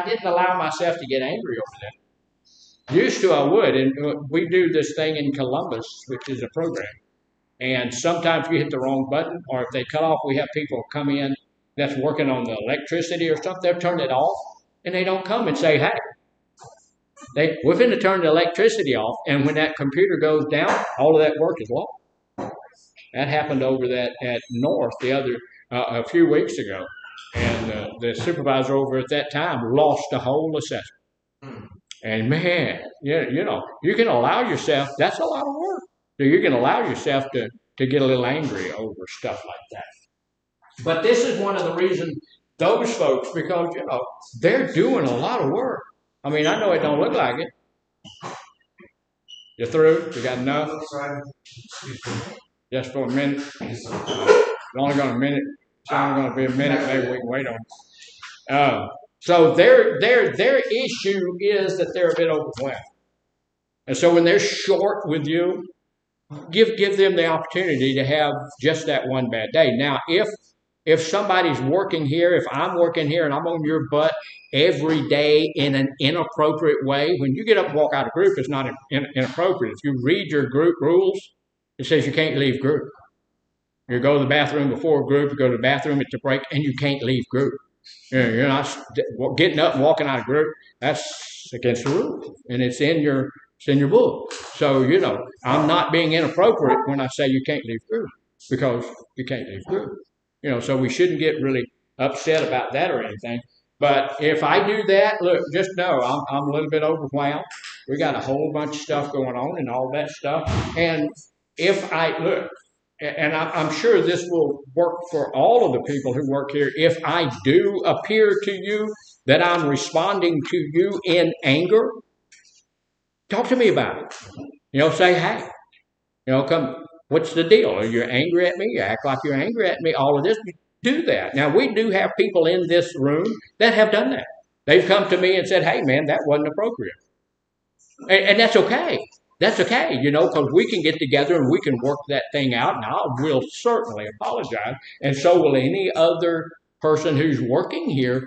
didn't allow myself to get angry over that. Used to I would, and we do this thing in Columbus, which is a program. And sometimes you hit the wrong button, or if they cut off, we have people come in that's working on the electricity or stuff. They'll turn it off, and they don't come and say, hey. We're going to turn the electricity off, and when that computer goes down, all of that work is lost. That happened over at North a few weeks ago, and the supervisor over at that time lost the whole assessment. And man, you can allow yourself. That's a lot of work. So you can allow yourself to get a little angry over stuff like that. But this is one of the reasons those folks, because they're doing a lot of work. I mean, I know it don't look like it. You through? You got enough? Just for a minute. It's only going to It's only going to be a minute. Maybe we can wait on it. So their issue is that they're a bit overwhelmed. And so when they're short with you, give them the opportunity to have just that one bad day. Now, if somebody's working here, if I'm working here and I'm on your butt every day in an inappropriate way, when you get up and walk out of group, it's not inappropriate. If you read your group rules, it says you can't leave group. You go to the bathroom before group, you go to the bathroom at the break, and you can't leave group. You're not getting up and walking out of group. That's against the rules, and it's in your book. So, I'm not being inappropriate when I say you can't leave group, because you can't leave group. So we shouldn't get really upset about that or anything. But if I do that, look, just know I'm a little bit overwhelmed. We got a whole bunch of stuff going on and all that stuff. And if I look, and I'm sure this will work for all of the people who work here, if I do appear to you that I'm responding to you in anger, talk to me about it. Say, hey, come. What's the deal? Are you angry at me? You act like you're angry at me. All of this, do that. Now, we do have people in this room that have done that. They've come to me and said, hey, man, that wasn't appropriate. And that's okay. That's okay, because we can get together and we can work that thing out, and I will certainly apologize, and so will any other person who's working here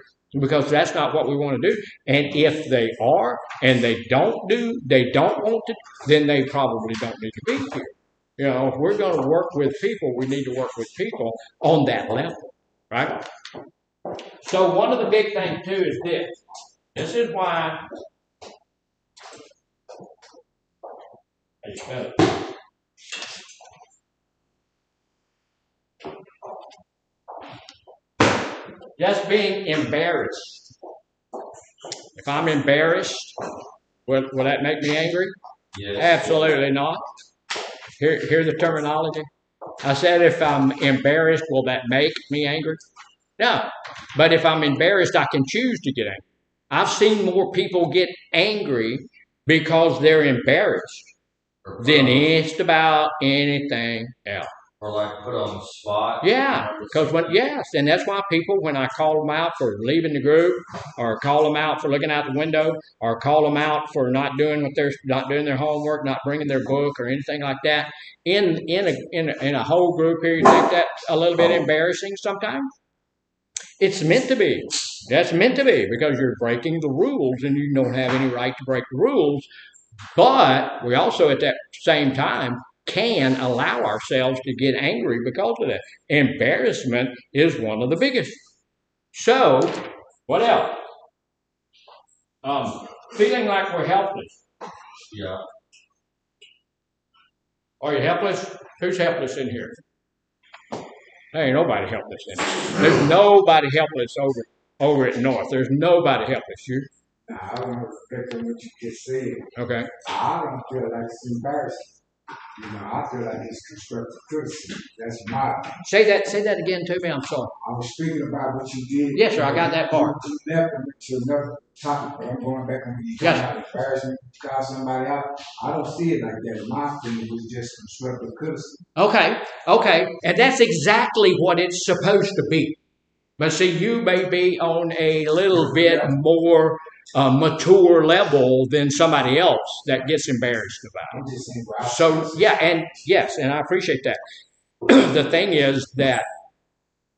because that's not what we want to do. And if they are and they don't want to, then they probably don't need to be here. You know, if we're going to work with people, we need to work with people on that level, right? So one of the big things too is this. This is why. Just being embarrassed. If I'm embarrassed, will that make me angry? Yes. Absolutely not. Hear the terminology. I said if I'm embarrassed, will that make me angry? No. But if I'm embarrassed, I can choose to get angry. I've seen more people get angry because they're embarrassed than just about anything else. Or like put on the spot. Yeah, because and that's why people, when I call them out for leaving the group, or call them out for looking out the window, or call them out for not doing their homework, not bringing their book or anything like that, in a whole group here, you think that's a little bit embarrassing sometimes? It's meant to be. That's meant to be because you're breaking the rules, and you don't have any right to break the rules. But we also, at that same time, can allow ourselves to get angry because of that. Embarrassment is one of the biggest. So, what else? Feeling like we're helpless. Yeah. Are you helpless? Who's helpless in here? There ain't nobody helpless in here. There's nobody helpless over at North. There's nobody helpless. You? I don't know exactly what you just said. Okay. I don't feel like it's embarrassing. You know, I feel like it's constructive criticism. That's my opinion. Say that again to me. I'm sorry. I was speaking about what you did. Yes, sir. I got that part. You left and went to another topic, but I'm going back on the Yes. embarrassment. Call somebody out. I don't see it like that. In my opinion, it was just constructive criticism. Okay. And that's exactly what it's supposed to be. But see, you may be on a little bit more mature level than somebody else that gets embarrassed about it. So, and I appreciate that. The thing is that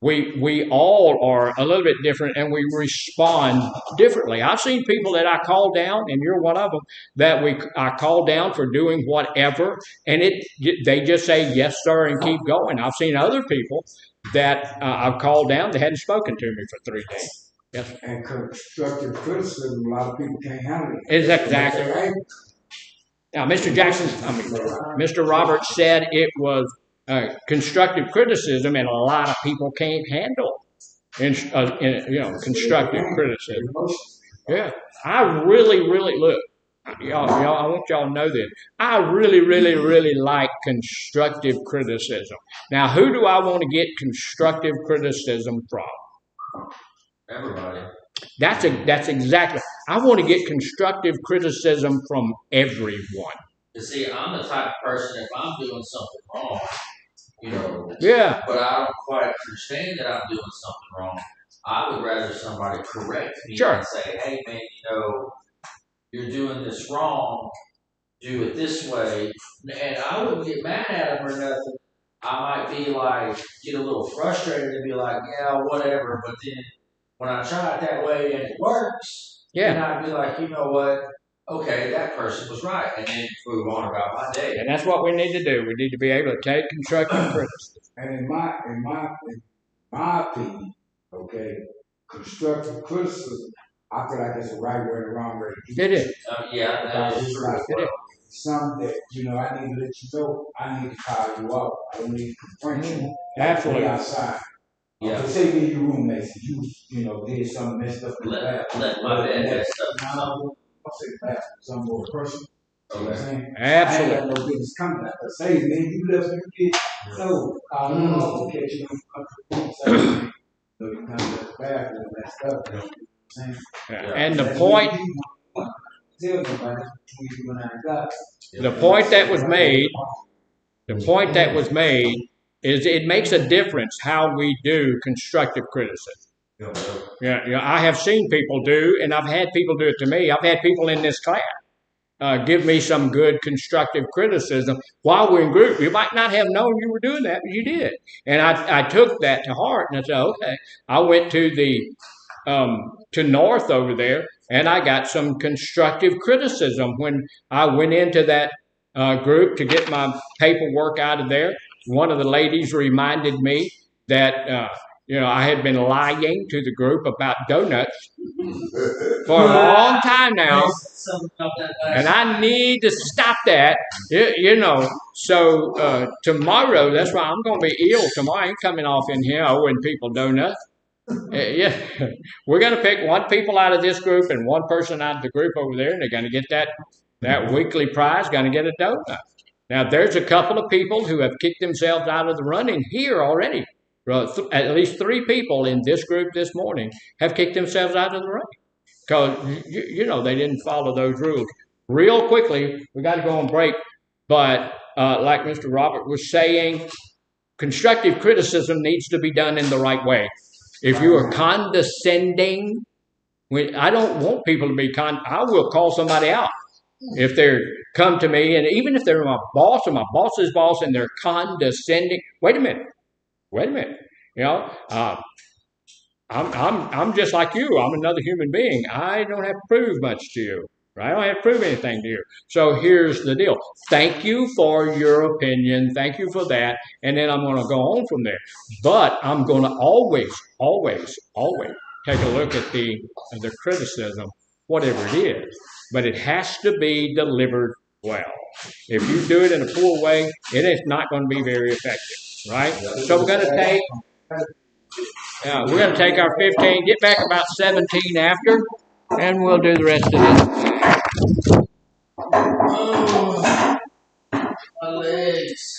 we all are a little bit different and we respond differently. I've seen people that I call down, and you're one of them, that I call down for doing whatever, and they just say yes, sir, and keep going. I've seen other people that I've called down, they hadn't spoken to me for 3 days. Yes. And constructive criticism, a lot of people can't handle it. It's exactly right. Now, Mr. Roberts said it was constructive criticism, and a lot of people can't handle constructive criticism. Yeah, I really look. Y'all, I want y'all to know this. I really like constructive criticism. Now, who do I want to get constructive criticism from? Everybody. That's exactly. I want to get constructive criticism from everyone. You see, I'm the type of person, if I'm doing something wrong, Yeah. but I don't quite understand that I'm doing something wrong, I would rather somebody correct me and say, hey, man, you're doing this wrong, do it this way. And I wouldn't get mad at them or nothing. I might be like, get a little frustrated and be like, yeah, whatever. But then when I try it that way and it works, then I'd be like, you know what? Okay, that person was right. And then move on about my day. And that's what we need to do. We need to be able to take constructive criticism. And in my opinion, okay, constructive criticism, I feel like it's the right way and the wrong way to do it. It is. That is true. It is. Some that, I need to let you know, I need to call you out. I don't need to confront you. Absolutely. Outside. Yeah. Okay, say me and your roommates, you did something messed up in the bathroom. Let my bad messed up. I'll say bathroom, some more person. You know what I'm saying? Absolutely. I ain't got no business coming out. But say, man, you left me, you did. No, I'll catch you in the you come to the bathroom messed up. You know what I'm saying? And the point. The point that was made is it makes a difference how we do constructive criticism. I have seen people do, and I've had people do it to me. I've had people in this class give me some good constructive criticism while we're in group. You might not have known you were doing that, but you did. And I took that to heart, and I said, okay. I went to to North over there, and I got some constructive criticism when I went into that group to get my paperwork out of there. One of the ladies reminded me that I had been lying to the group about donuts for a long time now, and I need to stop that. So tomorrow, that's why I'm going to be ill tomorrow. I ain't coming off in here owing people donuts. Yeah, we're going to pick one people out of this group and one person out of the group over there, and they're going to get that weekly prize, going to get a donut. Now, there's a couple of people who have kicked themselves out of the running here already. At least 3 people in this group this morning have kicked themselves out of the running because, they didn't follow those rules. Real quickly, we got to go on break, but like Mr. Robert was saying, constructive criticism needs to be done in the right way. If you are condescending, I don't want people to be I will call somebody out if they come to me, and even if they're my boss or my boss's boss, and they're condescending. Wait a minute. I'm just like you. I'm another human being. I don't have to prove much to you. Right? I don't have to prove anything to you. So here's the deal. Thank you for your opinion. Thank you for that. And then I'm going to go on from there. But I'm going to always take a look at the criticism, whatever it is. But it has to be delivered well. If you do it in a poor way, it is not going to be very effective. Right? So we're going to take our 15, get back about 17 after, and we'll do the rest of this. Oh, my legs.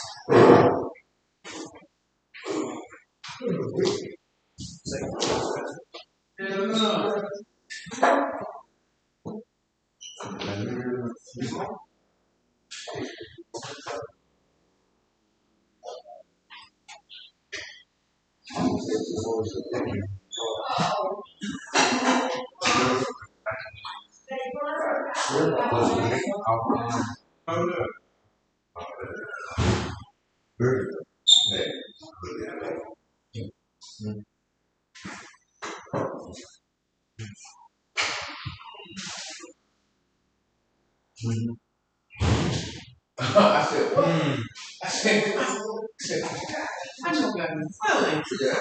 I said, I know that I'm willing to that.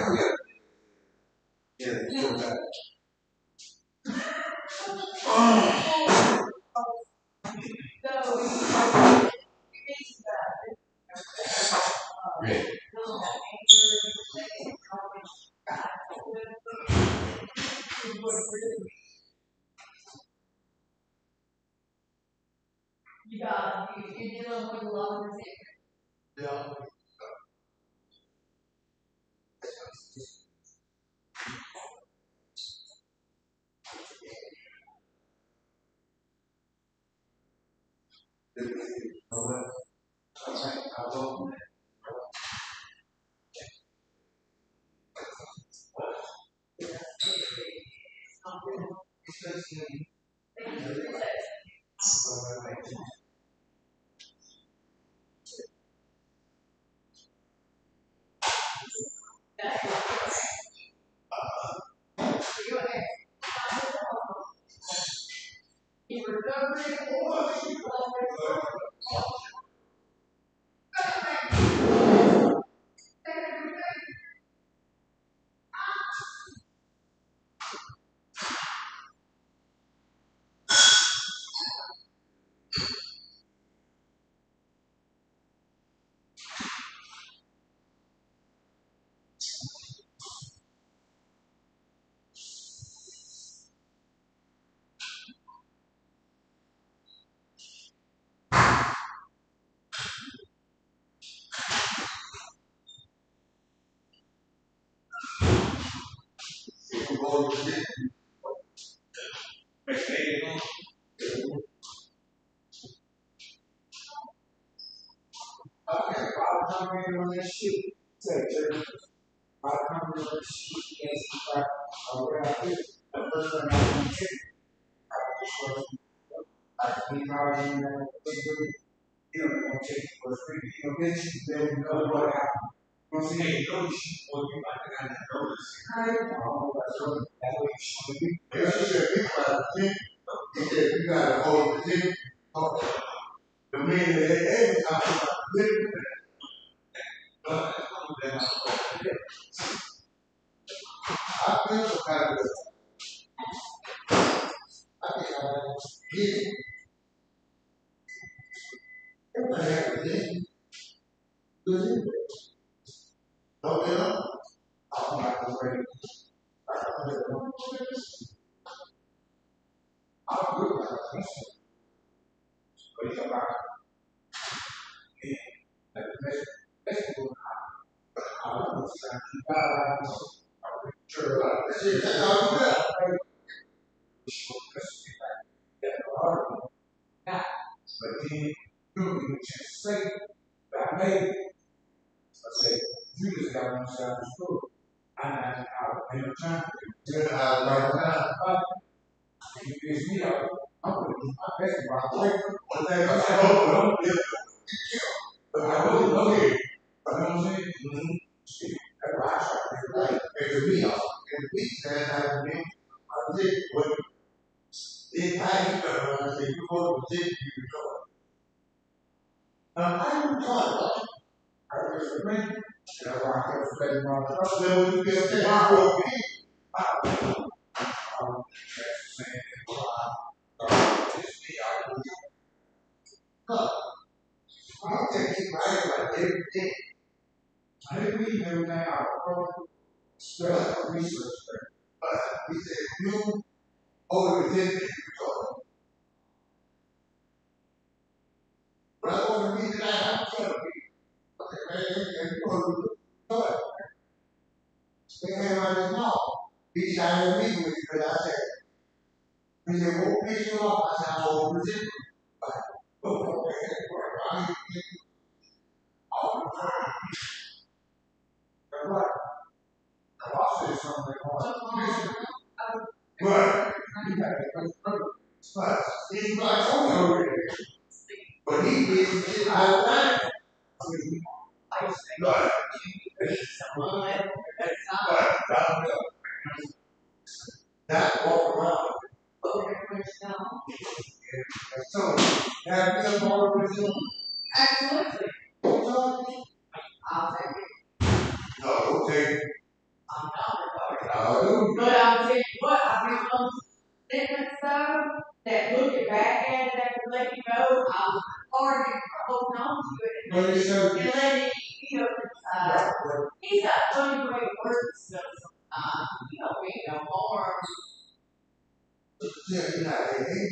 Yeah. You dealing with love and Yeah. $20 in there, you know, they're gonna take it for free. You know, then you know what happened. You know what I'm saying? Hey, no, she will be like the kind of notice. I don't know, that's what that way she should be. Yeah, she said, think about it. He said, you gotta hold the thing. The man that every time about living but I feel some kind of I think I hear everybody has a thing. Good. Don't get up. I'm not afraid. I'm good. But you're right. Yeah. Like the best people. I don't know. I'm sure. That's it. That's all you got. But then you don't get a chance to say, I made it. I said, you just got on the side of the school. I'm not out of the time. You're out right now. You piss me off. I'm going to do my best to rock away. One thing I said, oh, but I really love it. You know what I'm saying? That's why I try to do right. And to me, and the beat stand out of me. I did what it had you done. I said, you go to the you go. I didn't talk about it. I was a man. That's why I kept spending my time. Then when you get there, I go, I'll take it right like every day. I didn't read everything out of stress research. But he said, you over the 10 things you talk. But I want to read it out. I'm telling you. Okay, man, and you want to do it. They came out of his mouth. He tried to meet with me because I said, he said, won't piss you off. I said, I won't resist you. I mean, all the time. That's right. Now, I'll say something hard. But, he's like, oh, no, but he did shit out of line. But, that walk around. So, have you ever walked with him? Absolutely. I'll take it. No, okay. I'm not. No. But I'll tell you what, I've been on statements though, that looking back at it after letting you know, I was hard and holding on to it. But you said, And letting it, you know, he's got funny way of words stuff sometimes. You don't mean no harm. yeah, you know,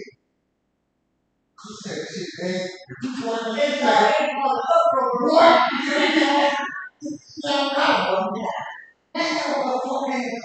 who said shit, man? You want to It's not even on the uproar. what? No, no. That's what the fuck is.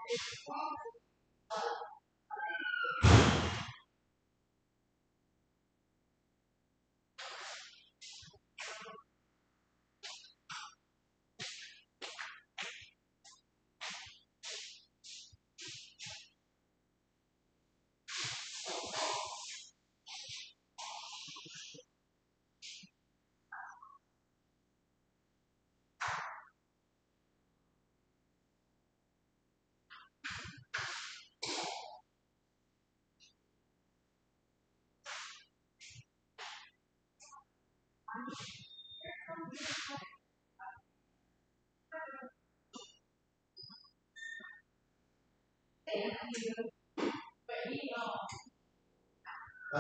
How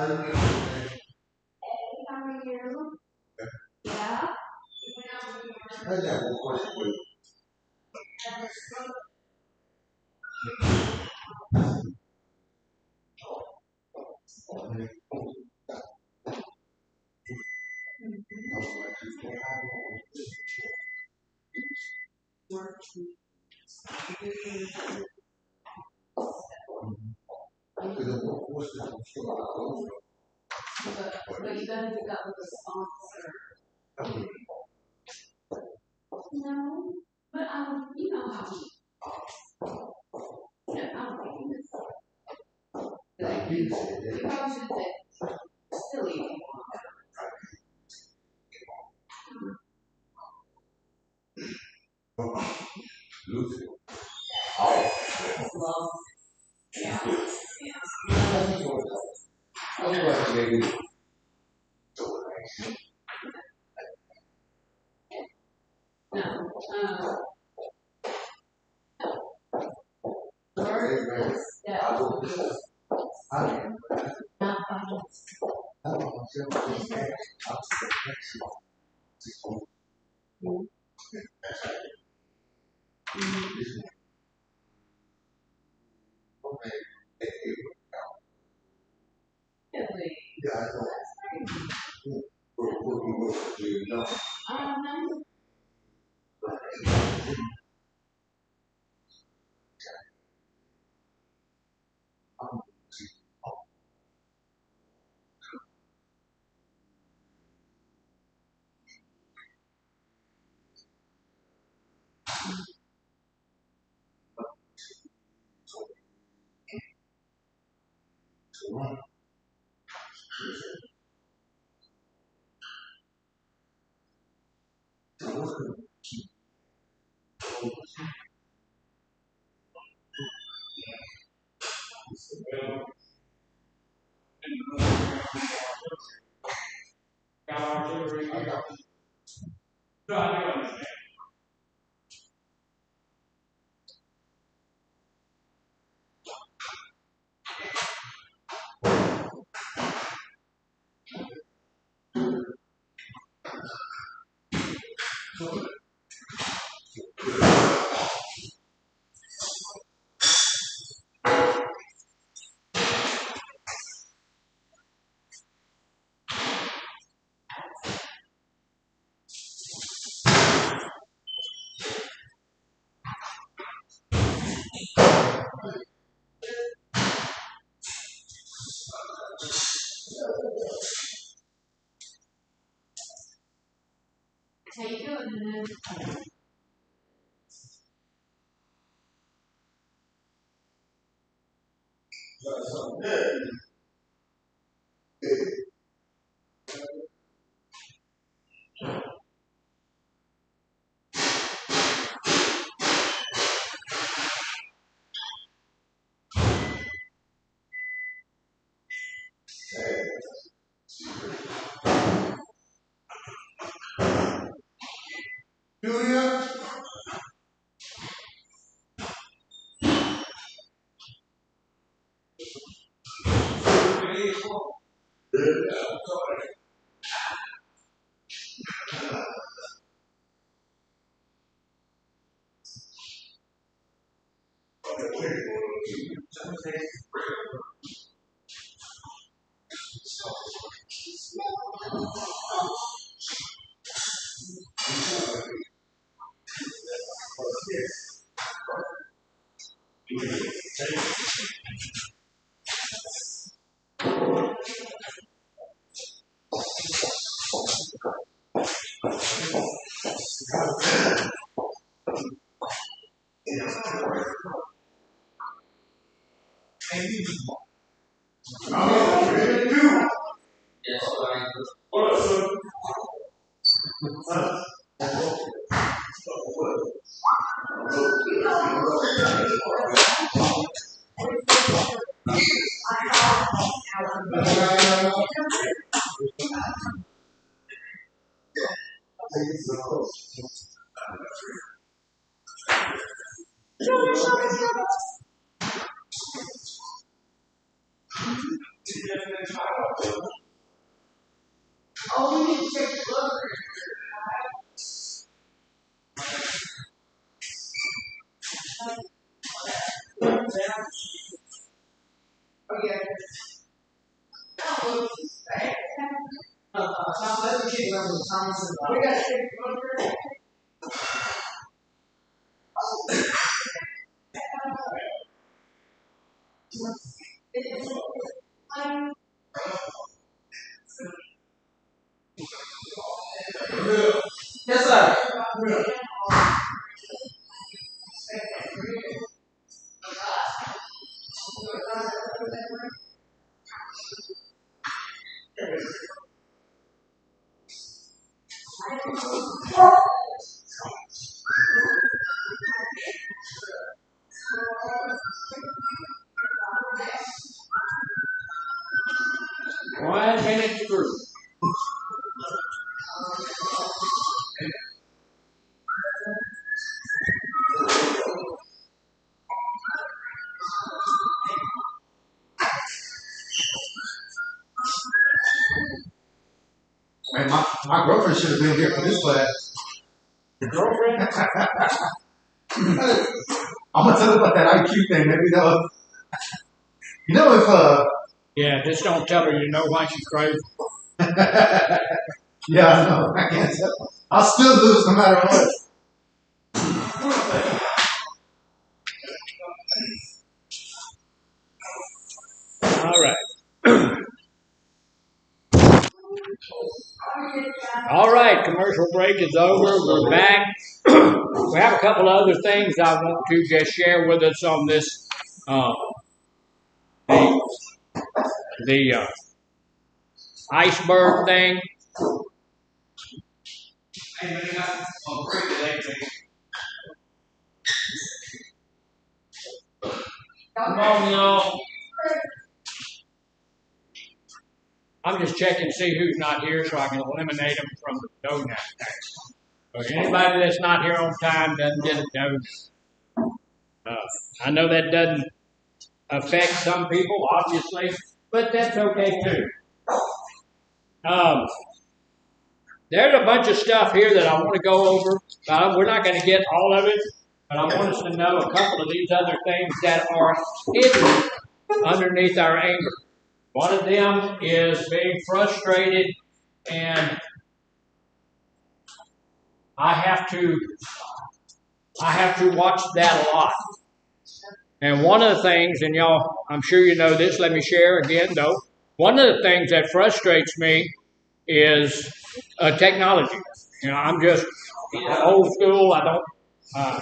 you doing? How are you? Yeah. I got one question for you. What's the But you gotta do that with a sponsor. No, but you know how we. Yeah, I don't think it's. Like, you probably should say silly. Lucy? Well, yeah. I was like, maybe. No. Bird is that. Not really. Yeah, I know. No. No. How you doing? Julia? Yes, buddy. Oh, we need to check the blood pressure. Oh, yeah. Oh, it's bad. Tom, let me get number Thomas. We got to check the blood pressure. Yes, sir. One minute through. Man, my girlfriend should have been here for this class. Your girlfriend? I'm gonna tell her about that IQ thing. Maybe they'll. You know if Yeah, just don't tell her you know why she's crazy. yeah, I know. I can't tell. I'll still lose no matter what. All right. All right, commercial break is over. We're back. We have a couple of other things I want to just share with us on this, the iceberg thing. Come on, y'all. I'm just checking to see who's not here so I can eliminate them from the donut tax. So anybody that's not here on time doesn't get a donut. I know that doesn't affect some people, obviously, but that's okay too. There's a bunch of stuff here that I want to go over. We're not going to get all of it, but I want us to know a couple of these other things that are hidden underneath our anger. One of them is being frustrated, and I have to watch that a lot. And one of the things, and y'all, I'm sure you know this, let me share again though. One of the things that frustrates me is technology. You know, I'm just old school. I don't, I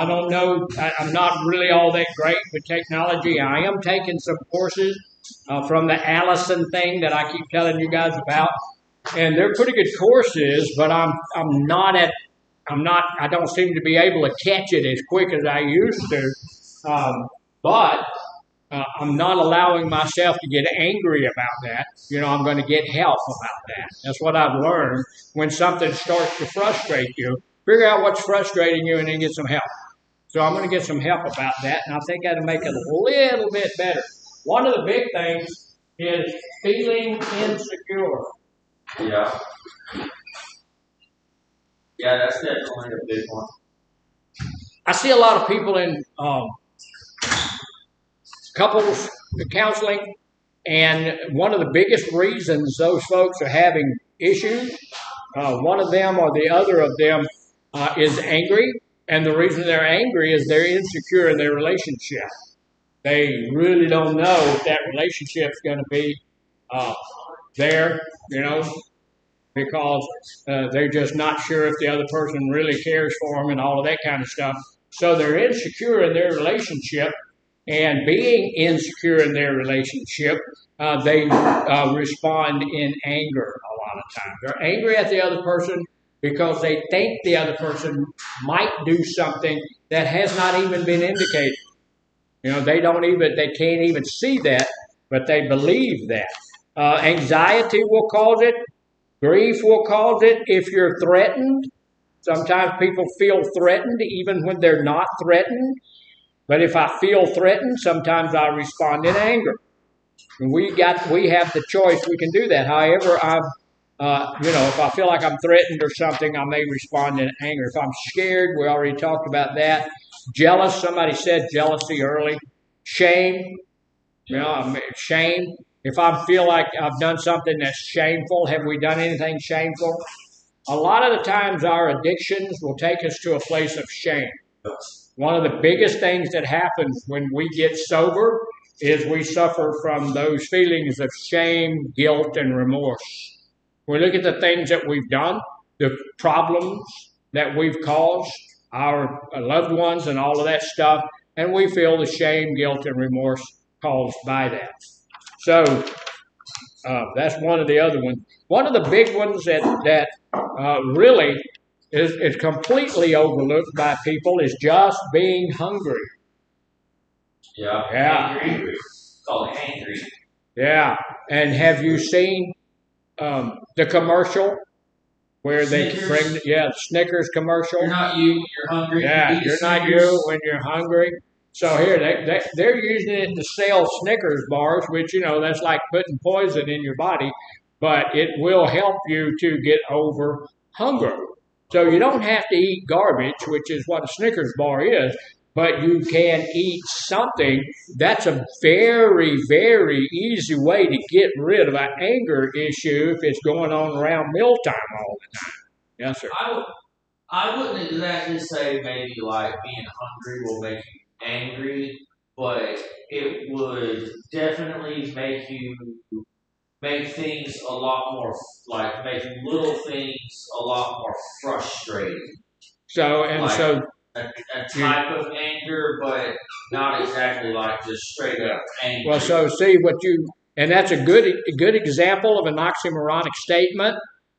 don't know. I'm not really all that great with technology. I am taking some courses from the Allison thing that I keep telling you guys about, and they're pretty good courses. But I don't seem to be able to catch it as quick as I used to. But I'm not allowing myself to get angry about that. You know, I'm going to get help about that. That's what I've learned. When something starts to frustrate you, figure out what's frustrating you and then get some help. So I'm going to get some help about that, and I think that'll make it a little bit better. One of the big things is feeling insecure. Yeah. Yeah, that's definitely a big one. I see a lot of people in couples counseling, and one of the biggest reasons those folks are having issues, one of them or the other of them is angry, And the reason they're angry is they're insecure in their relationship. They really don't know if that relationship's going to be there, because they're just not sure if the other person really cares for them and all of that kind of stuff. So they're insecure in their relationship, and being insecure in their relationship, they respond in anger a lot of times. They're angry at the other person because they think the other person might do something that has not even been indicated. They can't even see that, but they believe that. Anxiety will cause it. Grief will cause it. If you're threatened, sometimes people feel threatened even when they're not threatened. But if I feel threatened, sometimes I respond in anger. And we have the choice. We can do that. However, if I feel like I'm threatened or something, I may respond in anger. If I'm scared, we already talked about that. Jealous, somebody said jealousy early. Shame, shame. If I feel like I've done something that's shameful, have we done anything shameful? A lot of the times our addictions will take us to a place of shame. One of the biggest things that happens when we get sober is we suffer from those feelings of shame, guilt, and remorse. We look at the things that we've done, the problems that we've caused, our loved ones and all of that stuff, and we feel the shame, guilt, and remorse caused by that. So that's one of the other ones. One of the big ones that really is completely overlooked by people is just being hungry. Yeah. Angry. It's called angry. Yeah. And have you seen the commercial where Snickers. They bring the Snickers commercial? You're not you when you're hungry. Yeah, you're not you when you're hungry. So here they're using it to sell Snickers bars, which that's like putting poison in your body, but it will help you to get over hunger. So you don't have to eat garbage, which is what a Snickers bar is, but you can eat something. That's a very, very easy way to get rid of an anger issue if it's going on around mealtime all the time. Yes, sir. I wouldn't exactly say maybe like being hungry will make you angry, but it would definitely make things a lot more, like make little things a lot more frustrating. A type of anger, but not exactly like just straight up anger. Well, so see and that's a good example of an oxymoronic statement,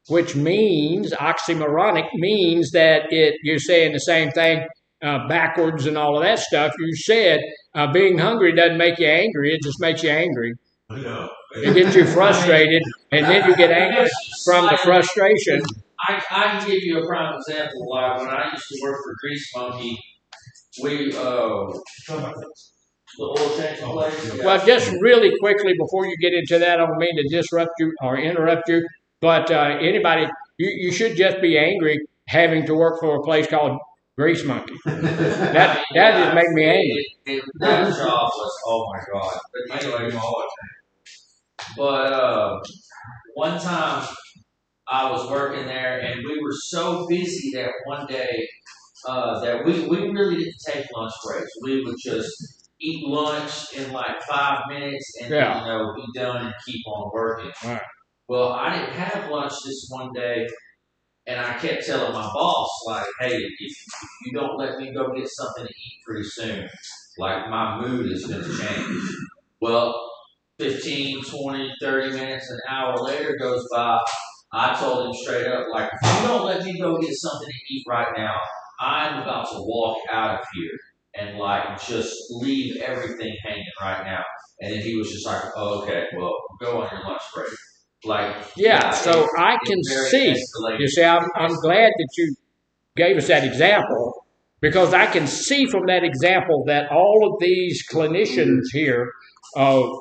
which means oxymoronic means that you're saying the same thing backwards and all of that stuff. You said being hungry doesn't make you angry; it just makes you angry. No. It gets you frustrated, and then you get angry from the frustration. I can give you a prime example. Like when I used to work for Grease Monkey, we the oil change place. Yeah. Well, just really quickly before you get into that, I don't mean to disrupt you or interrupt you, but anybody, you should just be angry having to work for a place called Grease Monkey. That just made me angry. That job was, oh my god. But anyway, but one time I was working there, and we were so busy that one day that we really didn't take lunch breaks. We would just eat lunch in like 5 minutes and be done and keep on working. Right. Well, I didn't have lunch this one day, and I kept telling my boss, like, hey, if you don't let me go get something to eat pretty soon, like my mood is going to change. Well, 15, 20, 30 minutes, an hour later goes by. I told him straight up, like, if you don't let me go get something to eat right now, I'm about to walk out of here and, like, just leave everything hanging right now. And then he was just like, oh, okay, well, go on your lunch break. So I can see, you see, I'm glad that you gave us that example, because I can see from that example that all of these clinicians here,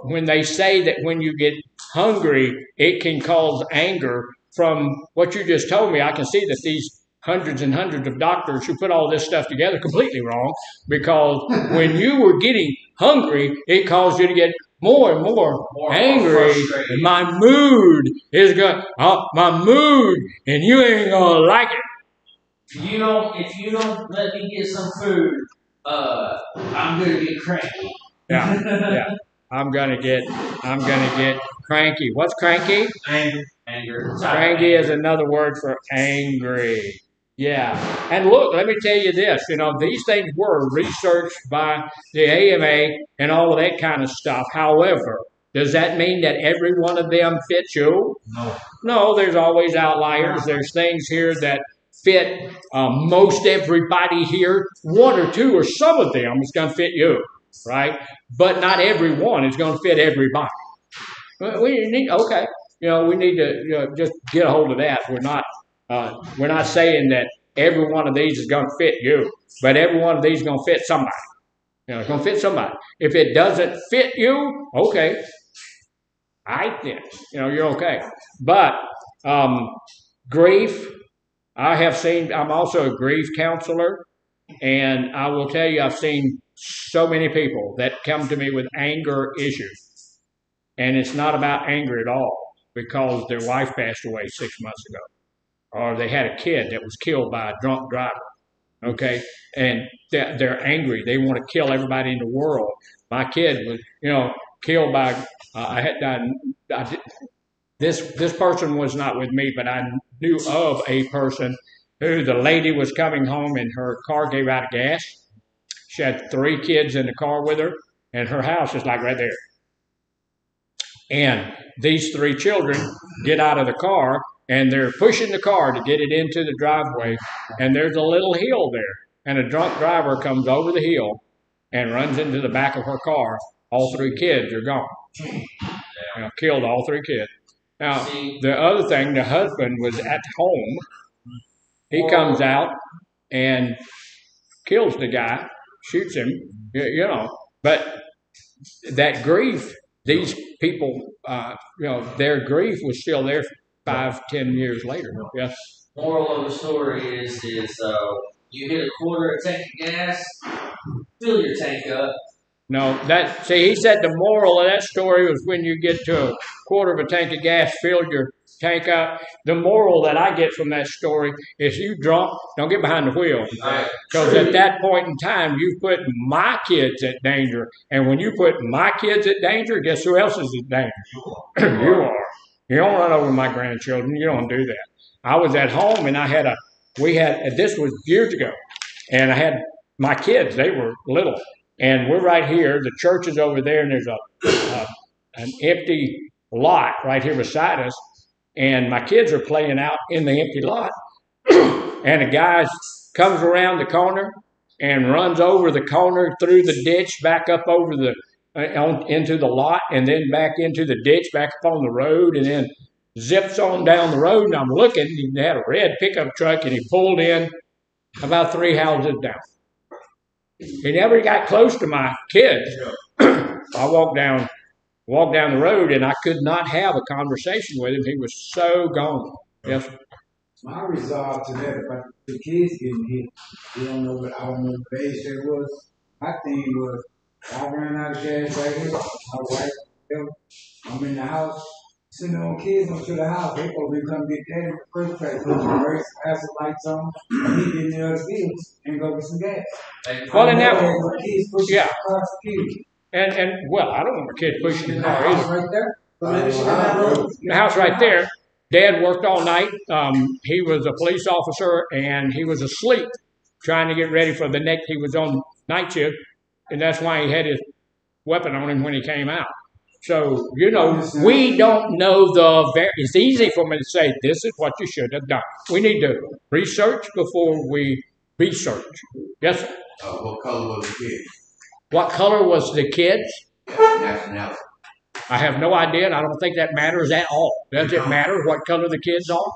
when they say that when you get hungry, it can cause anger, from what you just told me, I can see that these hundreds and hundreds of doctors who put all this stuff together completely wrong, because when you were getting hungry, it caused you to get more and more angry. And my mood is going, and you ain't going to like it. if you don't let me get some food, I'm gonna get cranky. Yeah, yeah. I'm gonna get cranky. What's cranky? Anger. Cranky is another word for angry. Yeah. And look, let me tell you this. These things were researched by the AMA and all of that kind of stuff. However, does that mean that every one of them fits you? No. No, there's always outliers. There's things here that fit most everybody here. One or two or some of them is going to fit you, right? But not every one is going to fit everybody. We need we need to just get a hold of that. We're not saying that every one of these is going to fit you, but every one of these is going to fit somebody. It's going to fit somebody. If it doesn't fit you, okay, then you're okay. But grief, I'm also a grief counselor, and I will tell you, I've seen so many people that come to me with anger issues. And it's not about anger at all, because their wife passed away 6 months ago, or they had a kid that was killed by a drunk driver. Okay, and they're angry. They want to kill everybody in the world. My kid was, killed by. This person was not with me, but I knew of a person who the lady was coming home and her car gave out of gas. She had 3 kids in the car with her, and her house is like right there. And these 3 children get out of the car, and they're pushing the car to get it into the driveway, and there's a little hill there. And a drunk driver comes over the hill and runs into the back of her car. All 3 kids are gone. Killed all 3 kids. Now, the other thing, the husband was at home. He comes out and kills the guy, shoots him, But that grief, these people, their grief was still there 5-10 years later. Yes. Moral of the story is you hit a quarter a tank of gas, fill your tank up. No, he said the moral of that story was when you get to a quarter of a tank of gas, fill your tank up. The moral that I get from that story is you drunk, don't get behind the wheel. Because at that point in time, you put my kids at danger. And when you put my kids at danger, guess who else is at danger? You are. You don't run over my grandchildren. You don't do that. I was at home and this was years ago, and I had my kids, they were little. And we're right here. The church is over there, and there's an empty lot right here beside us. And my kids are playing out in the empty lot. And a guy comes around the corner and runs over the corner through the ditch, back up over into the lot, and then back into the ditch, back up on the road, and then zips on down the road. And I'm looking. He had a red pickup truck, and he pulled in about 3 houses down. He never got close to my kids. I walked down the road, and I could not have a conversation with him. He was so gone. Yes. My resolve to that about the kids getting hit, I don't know what age that was. My thing was, I ran out of gas right here. My wife, I'm in the house, sending on kids into the house. They supposed to come get that in the first place. Put your brakes, pass the lights on, and he get in the other field and go get some gas. Well, and that, yeah. And I don't want my kid pushing the car either. Right there. The house right there. Dad worked all night. He was a police officer, and he was asleep trying to get ready for the next. He was on night shift, and that's why he had his weapon on him when he came out. So, we don't know it's easy for me to say, this is what you should have done. We need to research before we research. Yes, sir? What color was the kid? What color was the kids? Nationality. I have no idea, and I don't think that matters at all. Does it matter what color the kids are?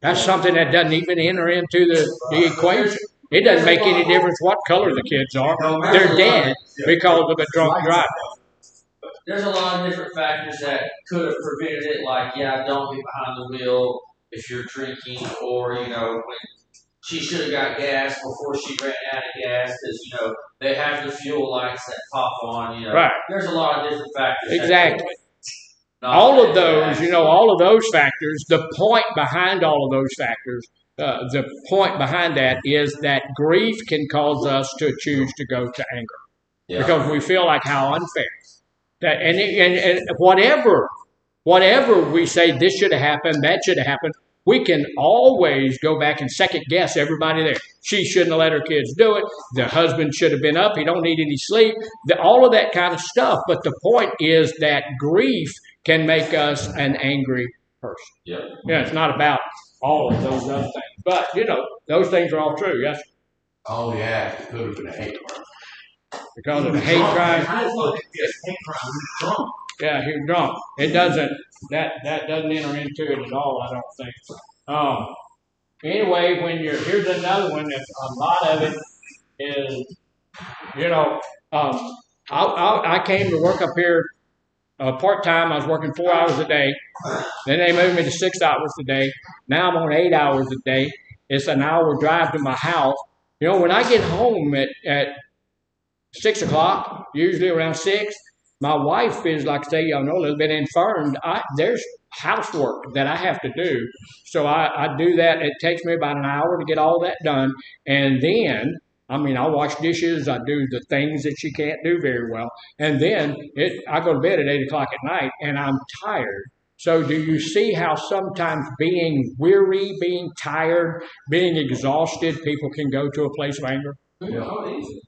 That's something that doesn't even enter into the equation. It doesn't make any difference what color the kids are. They're dead because of a drunk driver. There's a lot of different factors that could have prevented it, like, don't be behind the wheel if you're drinking, or, when she should have got gas before she ran out of gas, because, they have the fuel lights that pop on, Right. There's a lot of different factors. Exactly. All of those factors, the point behind all of those factors the point behind that is that grief can cause us to choose to go to anger because we feel like how unfair that, and whatever we say, this should have happened, that should have happened. We can always go back and second guess everybody there. She shouldn't have let her kids do it. The husband should have been up. He don't need any sleep. All of that kind of stuff. But the point is that grief can make us an angry person. Yep. Yeah, it's not about all of those other things. But, those things are all true, yes? Oh, yeah, it could have been a hate crime. Because of the hate crime. Yeah, he was drunk. It doesn't, that doesn't enter into it at all, I don't think. Anyway, here's another one that a lot of it is, I came to work up here part-time. I was working 4 hours a day. Then they moved me to 6 hours a day. Now I'm on 8 hours a day. It's an hour drive to my house. When I get home at 6 o'clock, usually around 6, my wife is, like I say, a little bit infirmed. There's housework that I have to do. So I do that. It takes me about an hour to get all that done. And then, I wash dishes. I do the things that she can't do very well. And then I go to bed at 8 o'clock at night, and I'm tired. So do you see how sometimes being weary, being tired, being exhausted, people can go to a place of anger? Yeah.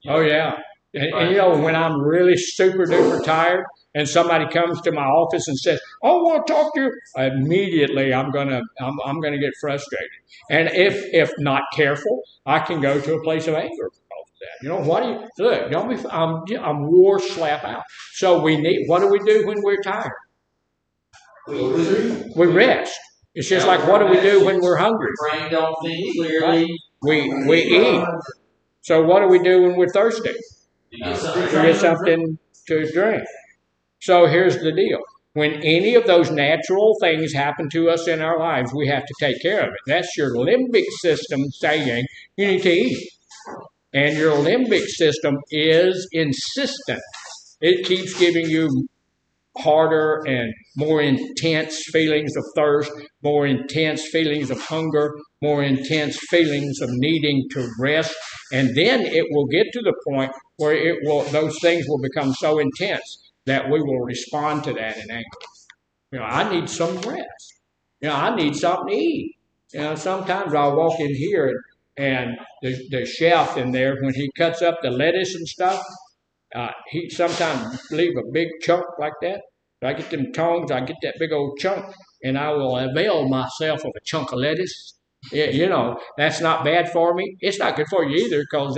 Oh, yeah. And when I'm really super duper tired and somebody comes to my office and says, "Oh, I want to talk to you," immediately I'm gonna get frustrated. And if not careful, I can go to a place of anger because of that. What do you look? Don't be. I'm wore slap out. So what do we do when we're tired? We rest. It's just like, what do we do when we're hungry? Brain don't think clearly. We eat. So what do we do when we're thirsty? You get something to drink. So here's the deal. When any of those natural things happen to us in our lives, we have to take care of it. That's your limbic system saying you need to eat. And your limbic system is insistent. It keeps giving you harder and more intense feelings of thirst, more intense feelings of hunger, more intense feelings of needing to rest. And then it will get to the point where those things will become so intense that we will respond to that in anger. I need some rest. I need something to eat. Sometimes I'll walk in here and the chef in there, when he cuts up the lettuce and stuff, he sometimes leave a big chunk like that. I get them tongs, I get that big old chunk, and I will avail myself of a chunk of lettuce. That's not bad for me. It's not good for you either, because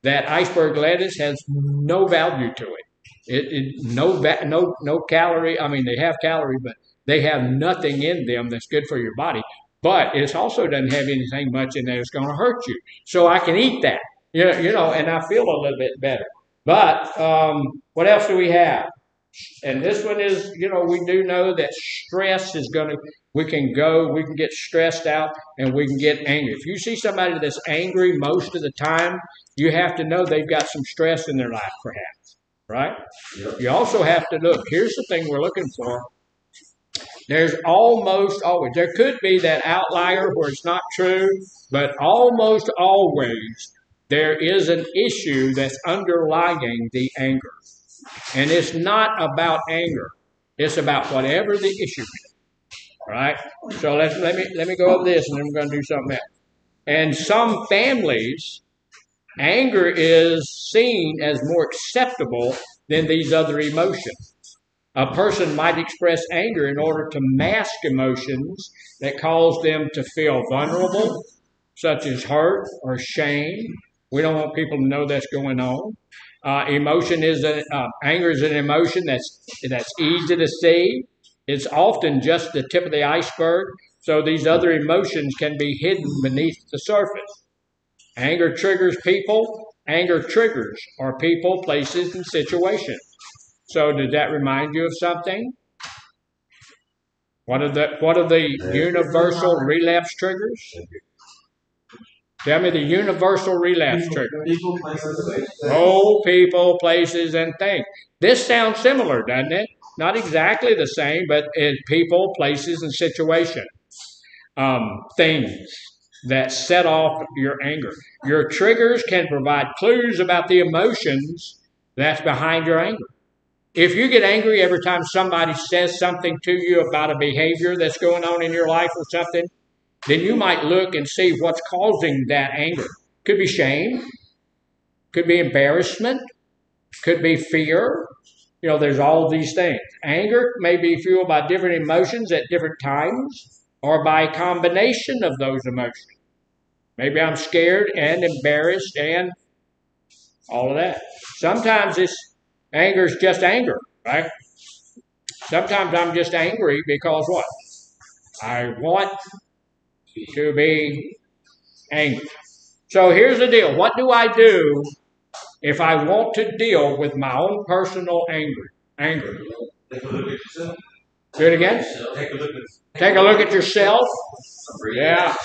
that iceberg lettuce has no value to it. No calorie. They have calories, but they have nothing in them that's good for your body. But it also doesn't have anything much in there that's going to hurt you. So I can eat that, and I feel a little bit better. But what else do we have? And this one is, we do know that stress is we can get stressed out and we can get angry. If you see somebody that's angry most of the time, you have to know they've got some stress in their life, perhaps, right? Yep. You also have to look. Here's the thing we're looking for. There's almost always, there could be that outlier where it's not true, but almost always there is an issue that's underlying the anger. And it's not about anger. It's about whatever the issue is. All right? So let me go over this, and then we're going to do something else. And some families, anger is seen as more acceptable than these other emotions. A person might express anger in order to mask emotions that cause them to feel vulnerable, such as hurt or shame. We don't want people to know that's going on. Anger is an emotion that's easy to see. It's often just the tip of the iceberg, so these other emotions can be hidden beneath the surface. Anger triggers people. Anger triggers are people, places, and situations. So does that remind you of something? What are the universal relapse triggers? Tell me the universal relapse trigger. People, places, and things. This sounds similar, doesn't it? Not exactly the same, but it's people, places, and situations. Things. that set off your anger. Your triggers can provide clues about the emotions that's behind your anger. If you get angry every time somebody says something to you about a behavior that's going on in your life or something, then you might look and see what's causing that anger. Could be shame, could be embarrassment, could be fear. There's all of these things. Anger may be fueled by different emotions at different times or by a combination of those emotions. Maybe I'm scared and embarrassed and all of that. Sometimes this anger is just anger, right? Sometimes I'm just angry because what? I want to be angry. So here's the deal. What do I do if I want to deal with my own personal anger? Take a look at yourself. Do it again? Take a look at yourself. Yeah.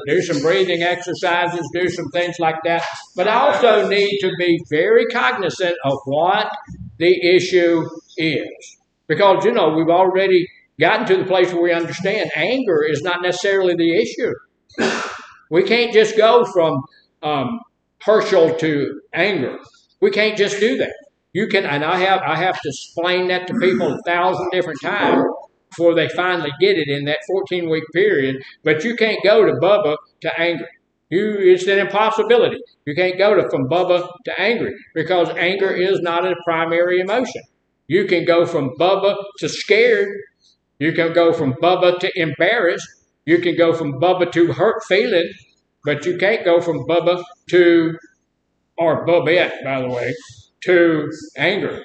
Do some breathing exercises, do some things like that. But I also need to be very cognizant of what the issue is. Because, we've already gotten to the place where we understand anger is not necessarily the issue. We can't just go from partial to anger. We can't just do that. You can, and I have to explain that to people 1,000 different times before they finally get it in that 14-week period. But you can't go to Bubba to angry. It's an impossibility. You can't go from Bubba to angry because anger is not a primary emotion. You can go from Bubba to scared. You can go from Bubba to embarrassed. You can go from Bubba to hurt feeling. But you can't go from Bubba to, or Bubette, by the way, to anger.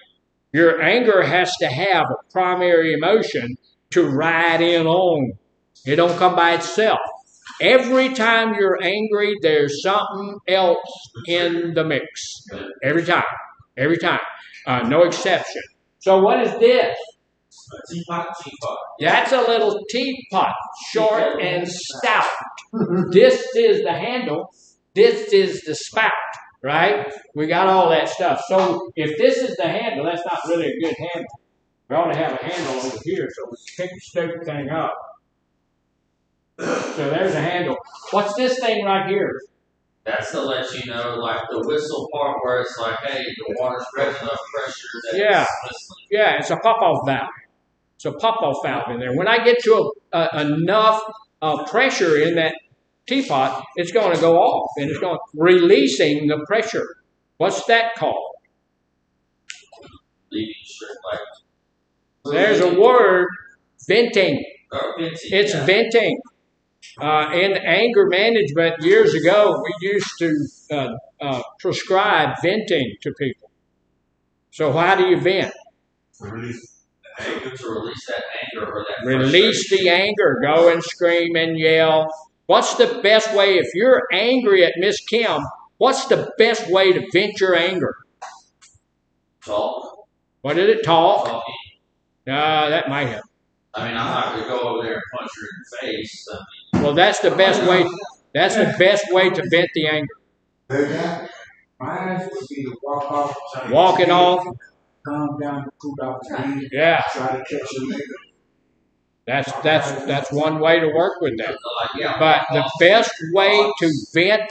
Your anger has to have a primary emotion to ride in on. It don't come by itself. Every time you're angry, there's something else in the mix. Every time. No exception. So what is this? A teapot. That's a little teapot, short and stout. This is the handle. This is the spout, right? We got all that stuff. So if this is the handle, that's not really a good handle. We ought to have a handle over here so we can pick the stupid thing up. So there's a handle. What's this thing right here? That's to let you know, like the whistle part where it's like, hey, the water's spreading enough pressure that it's whistling. Yeah, it's a pop-off valve. It's a pop-off valve in there. When I get to enough pressure in that teapot, it's going to go off, and it's going releasing the pressure. What's that called? Leaving straight like. There's a word, venting. Venting. It's venting. In anger management years ago, we used to prescribe venting to people. So how do you vent? Release to release that anger or that release the anger. Go and scream and yell. What's the best way, if you're angry at Miss Kim, what's the best way to vent your anger? Talk. What is it? Talk? Talking. That might help. I mean, I'm not going to go over there and punch her in the face. Well, that's the best way. That's the best way to vent the anger. Mine would be to walk off. Walking off. Calm down, cool down, breathe. Yeah. Try to catch your nigga. That's one way to work with that. But the best way to vent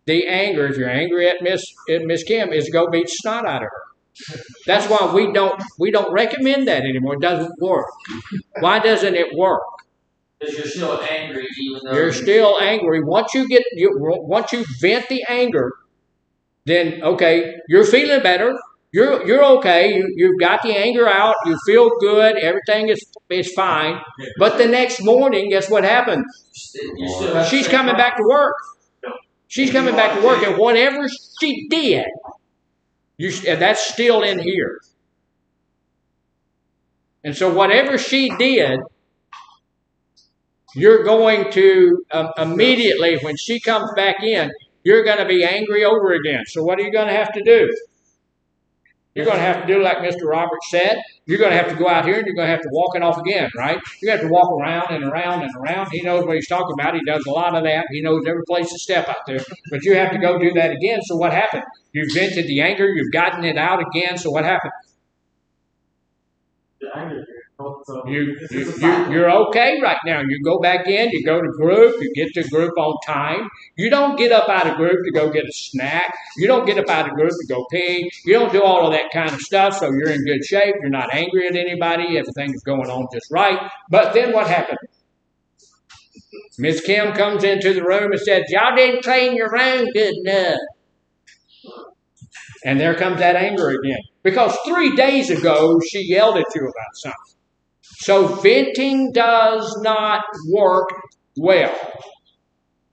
the anger, if you're angry at Miss Kim, is to go beat snot out of her. That's why we don't recommend that anymore. It doesn't work. Why doesn't it work? Because you're still angry, even though you're still angry. Once you vent the anger, then okay, you're feeling better. You're okay. You've got the anger out. You feel good. Everything is fine. But the next morning, guess what happens? She's coming back to work. She's coming back to work, and whatever she did, that's still in here. And so whatever she did, you're going to immediately, when she comes back in, you're going to be angry over again. So what are you going to have to do? You're going to have to do like Mr. Roberts said. You're going to have to go out here and you're going to have to walk it off again, right? You have to walk around and around and around. He knows what he's talking about. He does a lot of that. He knows every place to step out there. But you have to go do that again. So what happened? You've vented the anger. You've gotten it out again. So what happened? So You're okay right now. You go back in, you go to group, you get to group on time. You don't get up out of group to go get a snack. You don't get up out of group to go pee. You don't do all of that kind of stuff, so you're in good shape. You're not angry at anybody. Everything is going on just right. But then what happened? Miss Kim comes into the room and says, y'all didn't clean your room good enough. And there comes that anger again. Because 3 days ago, she yelled at you about something. So venting does not work well.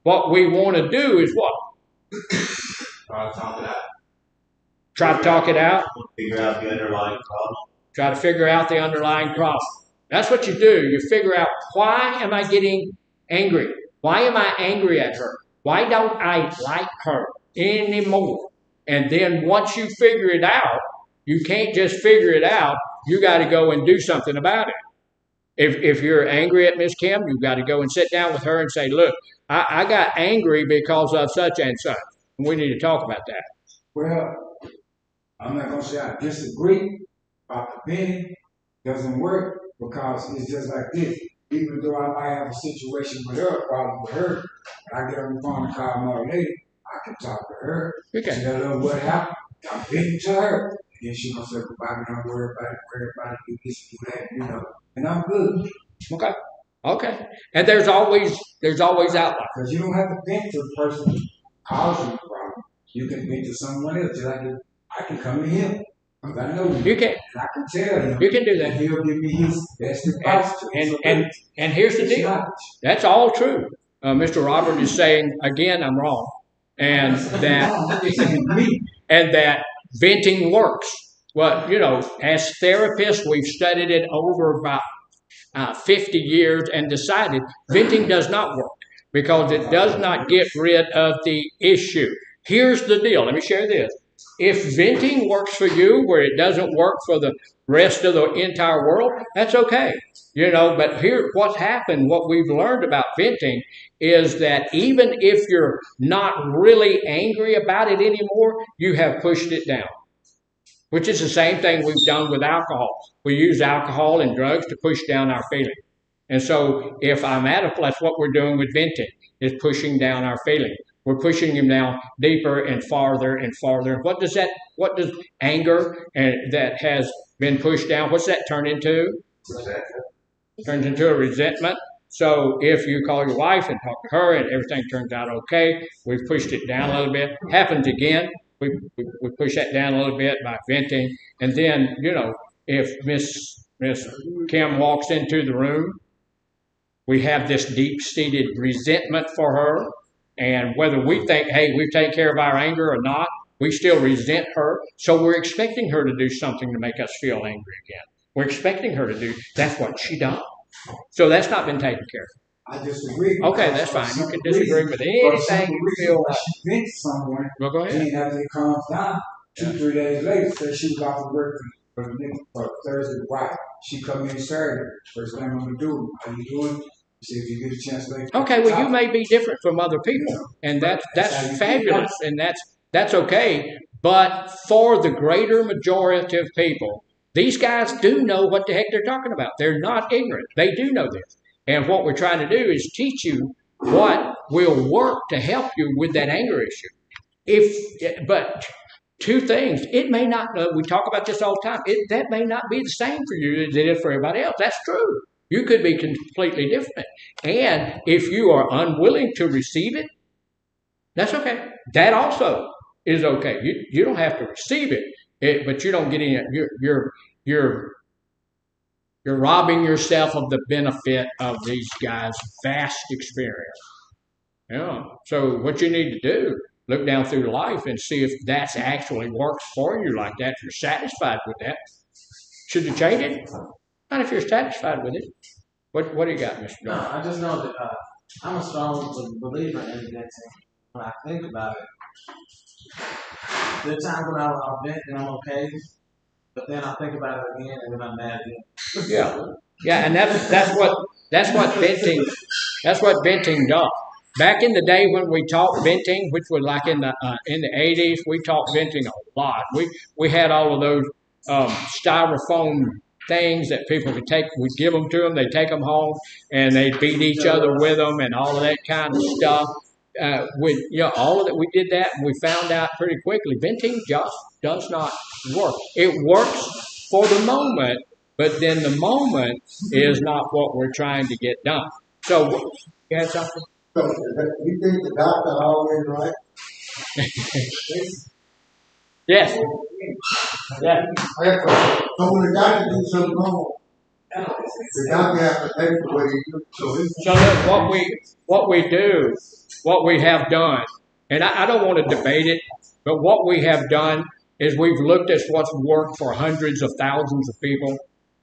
What we want to do is what? Try to talk it out. Try to talk it out. Figure out the underlying problem. Try to figure out the underlying problem. That's what you do. You figure out, why am I getting angry? Why am I angry at her? Why don't I like her anymore? And then once you figure it out, you can't just figure it out. You got to go and do something about it. If you're angry at Miss Kim, you've got to go and sit down with her and say, look, I got angry because of such and such. We need to talk about that. Well, I'm not going to say I disagree about the penny. Doesn't work because it's just like this. Even though I might have a situation with her, a problem with her, and I get on the phone and call my lady, I can talk to her. Okay. She doesn't know what happened. I'm venting to her. And then she gonna say, goodbye, don't worry about it, do this, do that, you know. And I'm good. Okay. And there's always outlines. Because you don't have to vent to the person who caused you the problem. You can vent to someone else. Just like I can come to him. Because I know you can. And I can tell him. You can do that. And he'll give me his best advice. And here's the deal. That's all true. Mr. Robert is saying, again, I'm wrong. And that venting works. Well, you know, as therapists, we've studied it over about 50 years and decided venting does not work because it does not get rid of the issue. Here's the deal. Let me share this. If venting works for you where it doesn't work for the rest of the entire world, that's okay. You know, but here, what's happened, what we've learned about venting is that even if you're not really angry about it anymore, you have pushed it down, which is the same thing we've done with alcohol. We use alcohol and drugs to push down our feelings. And so if I'm at a place, what we're doing with venting is pushing down our feelings. We're pushing them down deeper and farther and farther. And what does anger and that has been pushed down, what's that turn into? Turns into a resentment. So if you call your wife and talk to her and everything turns out okay, we've pushed it down a little bit. Happens again, we push that down a little bit by venting. And then, you know, if Miss Kim walks into the room, we have this deep-seated resentment for her. And whether we think, hey, we've taken care of our anger or not, we still resent her. So we're expecting her to do something to make us feel angry again. We're expecting her to do, that's what she done. So that's not been taken care of. I disagree. Okay, that's fine. You can disagree with anything you feel like. She vents someone, Well, go ahead. and after it calms down, 2-3 days later, says she was off to work for Thursday. Why? She come in Saturday. First thing I'm going to do, how you doing? See if you get a chance later. Okay, well, you may be different from other people, and that's fabulous, and that's okay. But for the greater majority of people, these guys do know what the heck they're talking about. They're not ignorant. They do know this. And what we're trying to do is teach you what will work to help you with that anger issue. But two things, it may not, we talk about this all the time, that may not be the same for you as it is for everybody else. That's true. You could be completely different. And if you are unwilling to receive it, that's okay. That also is okay. You don't have to receive it, but you don't get any, you're robbing yourself of the benefit of these guys' vast experience. Yeah. So what you need to do, look down through life and see if that actually works for you like that. If you're satisfied with that, should you change it? Not if you're satisfied with it. What do you got, Mr. No, I just know that I'm a strong believer in venting. When I think about it, there are times when I'll vent and I'm okay, but then I think about it again and then I'm mad again. Yeah, and that's what venting does. Back in the day when we taught venting, which was like in the 80s, we taught venting a lot. We had all of those styrofoam things that people could take. We give them to them, they take them home, and they beat each other with them, and all of that kind of stuff. All of that, we did that, and we found out pretty quickly venting just does not work. It works for the moment, but then the moment is not what we're trying to get done. So, you had something? So, you think the doctor always right? Yes. Yeah. So when the doctor do something wrong, the doctor has to pay for what he do. So look, what we have done, and I don't want to debate it, but what we have done is we've looked at what's worked for hundreds of thousands of people,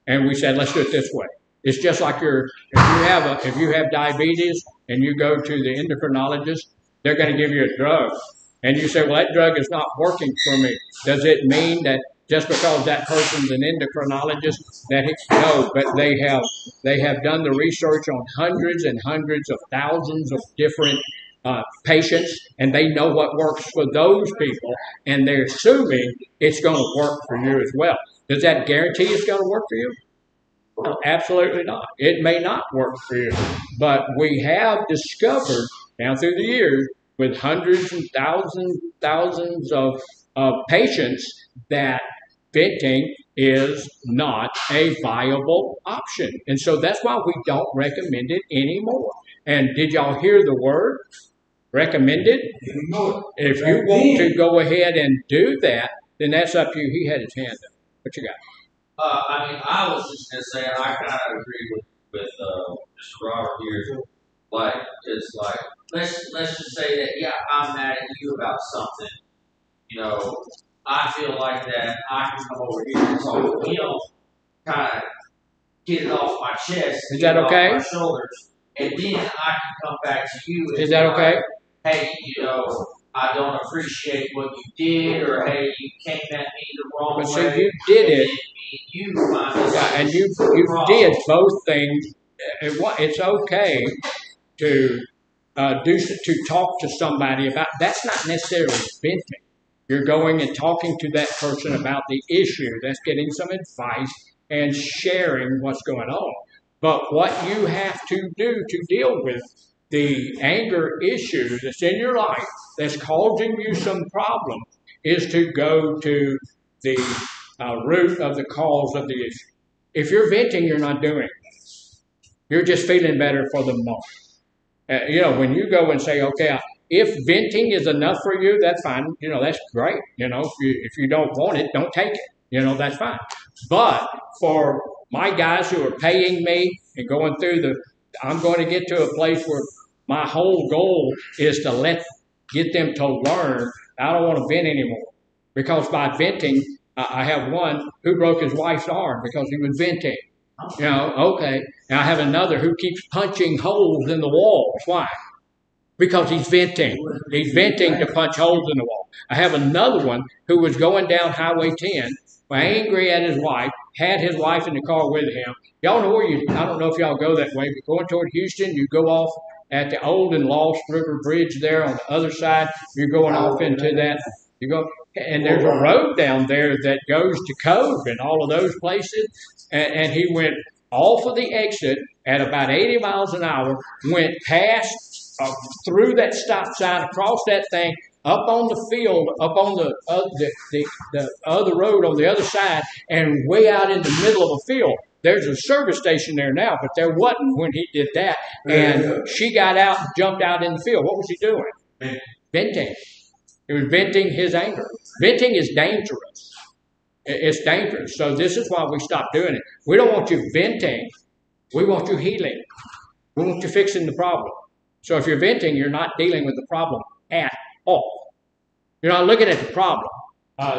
and we said, let's do it this way. It's just like if you have diabetes and you go to the endocrinologist, they're going to give you a drug. And you say, well, that drug is not working for me. Does it mean that just because that person's an endocrinologist, no, but they have done the research on hundreds and hundreds of thousands of different patients, and they know what works for those people, and they're assuming it's going to work for you as well. Does that guarantee it's going to work for you? No, absolutely not. It may not work for you, but we have discovered down through the years with hundreds and thousands of patients that venting is not a viable option. And so that's why we don't recommend it anymore. And did y'all hear the word? Recommended? If you want to go ahead and do that, then that's up to you. He had his hand up. What you got? I was just gonna say, I kind of agree with Mr. Robert here. Like, it's like, let's just say that, yeah, I'm mad at you about something. I feel like that I can come over here and talk to him, kind of get it off my chest, is that okay? Off my shoulders, and then I can come back to you. And is that okay? Like, hey, I don't appreciate what you did, or hey, you came at me the wrong way. But see, you did it. And you did both things. It's okay to talk to somebody about. That's not necessarily venting. You're going and talking to that person about the issue. That's getting some advice and sharing what's going on. But what you have to do to deal with the anger issue that's in your life that's causing you some problem is to go to the root of the cause of the issue. If you're venting, you're not doing it. You're just feeling better for the moment. When you go and say, okay, if venting is enough for you, that's fine. That's great. If you don't want it, don't take it. That's fine. But for my guys who are paying me and going through I'm going to get to a place where my whole goal is to get them to learn. I don't want to vent anymore, because by venting, I have one who broke his wife's arm because he was venting. Okay. And I have another who keeps punching holes in the walls. Why? Because he's venting. He's venting to punch holes in the wall. I have another one who was going down Highway 10, angry at his wife, had his wife in the car with him. Y'all know I don't know if y'all go that way, but going toward Houston, you go off at the old and Lost River Bridge there on the other side. You're going off into that. You go, and there's a road down there that goes to Cove and all of those places. And he went off of the exit at about 80 miles an hour, went past, through that stop sign, across that thing, up on the field, up on the other road on the other side, and way out in the middle of a field. There's a service station there now, but there wasn't when he did that. And she got out and jumped out in the field. What was he doing? Venting. He was venting his anger. Venting is dangerous. It's dangerous. So this is why we stopped doing it. We don't want you venting. We want you healing. We want you fixing the problem. So if you're venting, you're not dealing with the problem at all. You're not looking at the problem.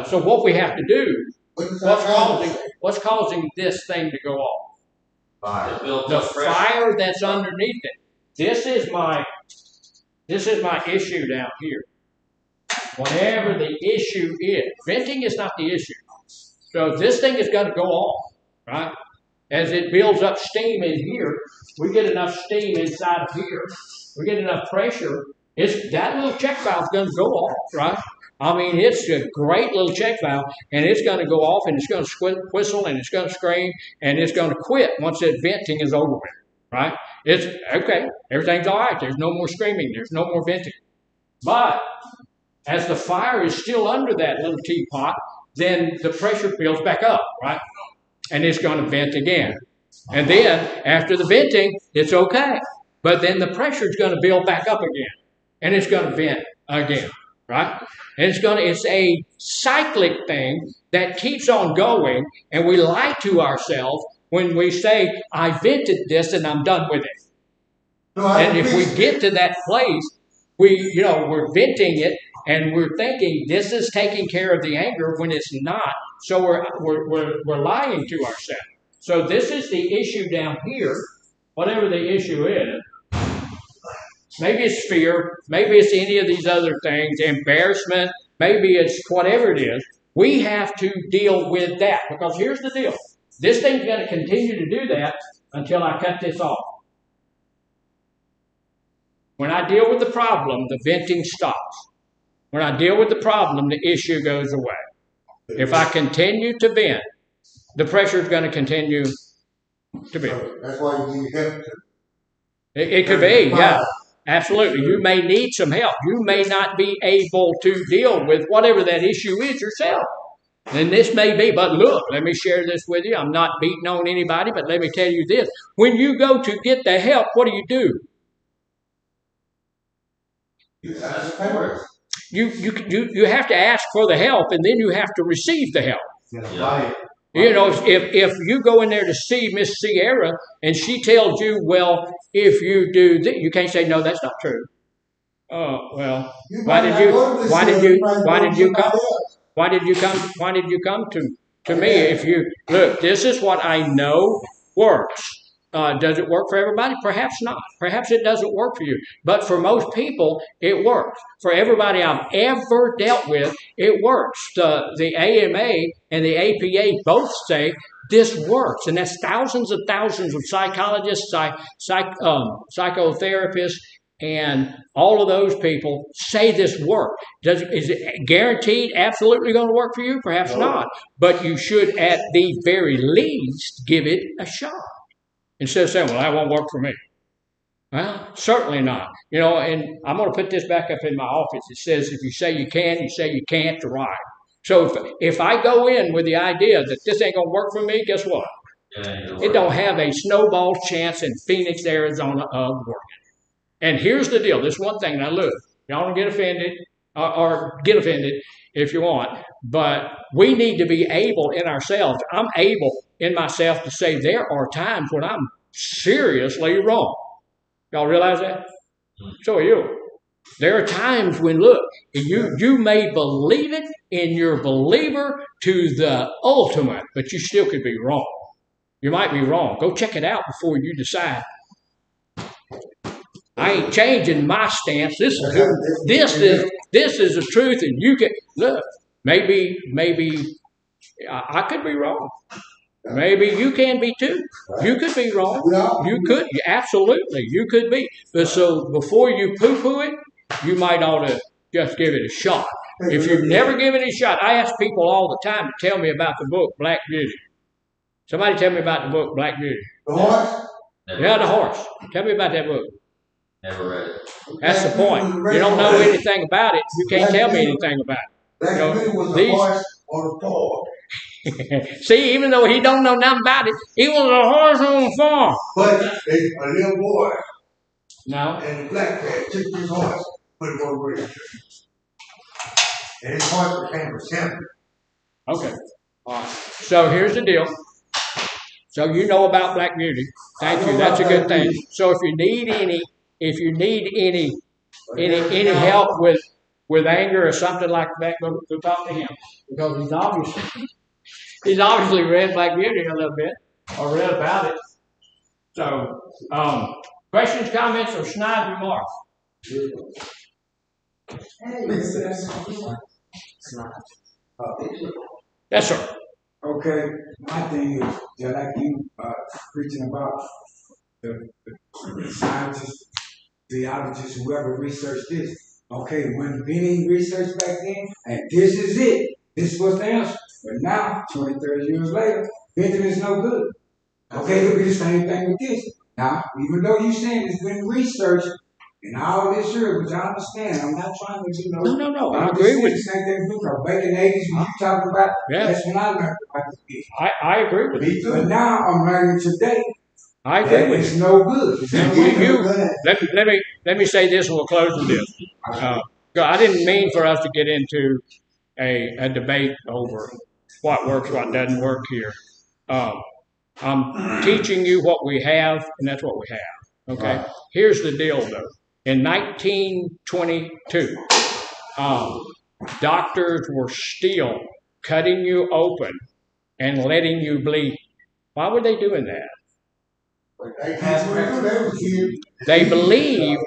So what we have to do, what's causing this thing to go off? Fire. The fire that's underneath it. This is my issue down here. Whatever the issue is, venting is not the issue. So this thing is going to go off, right? As it builds up steam in here, we get enough steam inside of here. We get enough pressure. That little check valve is going to go off, right? I mean, it's a great little check valve, and it's going to go off, and it's going to whistle, and it's going to scream, and it's going to quit once that venting is over with, right? It's okay. Everything's all right. There's no more screaming. There's no more venting. But as the fire is still under that little teapot, then the pressure builds back up, right? And it's going to vent again. And then after the venting, it's okay. But then the pressure is going to build back up again. And it's going to vent again, right? And it's a cyclic thing that keeps on going, and we lie to ourselves when we say, I vented this and I'm done with it. No, and if we get to that place, we're venting it and we're thinking this is taking care of the anger when it's not. So we're lying to ourselves. So this is the issue down here, whatever the issue is. Maybe it's fear, maybe it's any of these other things, embarrassment, maybe it's whatever it is. We have to deal with that, because here's the deal. This thing's going to continue to do that until I cut this off. When I deal with the problem, the venting stops. When I deal with the problem, the issue goes away. If I continue to vent, the pressure is going to continue to build. That's why you need help. It could be, yeah. Absolutely. You may need some help. You may not be able to deal with whatever that issue is yourself. And this may be, but look, let me share this with you. I'm not beating on anybody, but let me tell you this. When you go to get the help, what do? You ask for it. You have to ask for the help, and then you have to receive the help. Yeah. You know, if you go in there to see Miss Sierra and she tells you, well, if you do this, you can't say, no, that's not true. Oh, well, why did you come to me? If you look, this is what I know works. Does it work for everybody? Perhaps not. Perhaps it doesn't work for you. But for most people, it works. For everybody I've ever dealt with, it works. The AMA and the APA both say this works. And that's thousands of psychologists, psychotherapists, and all of those people say this works. Is it guaranteed absolutely going to work for you? Perhaps not. But you should at the very least give it a shot. Instead of saying, well, that won't work for me. Well, certainly not. You know, and I'm going to put this back up in my office. It says, if you say you can, you say you can't, you're right. So if I go in with the idea that this ain't going to work for me, guess what? It don't have a snowball chance in Phoenix, Arizona of working. And here's the deal. This one thing. Now, look, y'all don't get offended or get offended if you want. But we need to be able in ourselves. I'm able in myself to say there are times when I'm seriously wrong. Y'all realize that? So are you. There are times when, look, you may believe it in your believer to the ultimate, but you still could be wrong. You might be wrong. Go check it out before you decide. I ain't changing my stance. This is the truth, and you can look. Maybe I could be wrong. Maybe you can be too. You could be wrong. You could, absolutely, you could be. But so before you poo-poo it, you might ought to just give it a shot. If you've never given it a shot, I ask people all the time to tell me about the book Black Beauty. Somebody tell me about the book Black Beauty. The horse? Yeah, the horse. Tell me about that book. Never read it. That's the point. You don't know anything about it. You can't tell me anything about it. Black Beauty was a horse on a farm. See, even though he don't know nothing about it, he was a horse on the farm. But a little boy. No. And the black cat took his horse, put it on the radio. And his horse became a champion. Okay. All right. So here's the deal. So you know about Black Beauty. Thank you. That's a good thing. So if you need any help with anger or something like that, go talk to him, because he's obviously read Black Beauty a little bit or read about it. So questions, comments, or snide remarks? Yes, sir. Okay, my thing is that like you preaching about the scientists, theologists, whoever researched this. Okay, when any research back then, and this is it. This was the answer. But now, 20, 30 years later, Benjamin's no good. Okay, it'll be the same thing with this. Now, even though you're saying it's been researched and all this year, which I understand, I'm not trying to, No, I I'm agree just saying with the you. same thing because back in the 80s when you talking about, Yeah. that's when I learned about this. I agree with you. But now I'm learning today. I agree with it's you. no good. It's no good. Let me say this and we'll close with this. I didn't mean for us to get into a debate over what works, what doesn't work here. I'm teaching you what we have, and that's what we have. Okay? Right. Here's the deal, though. In 1922, doctors were still cutting you open and letting you bleed. Why were they doing that? They believed,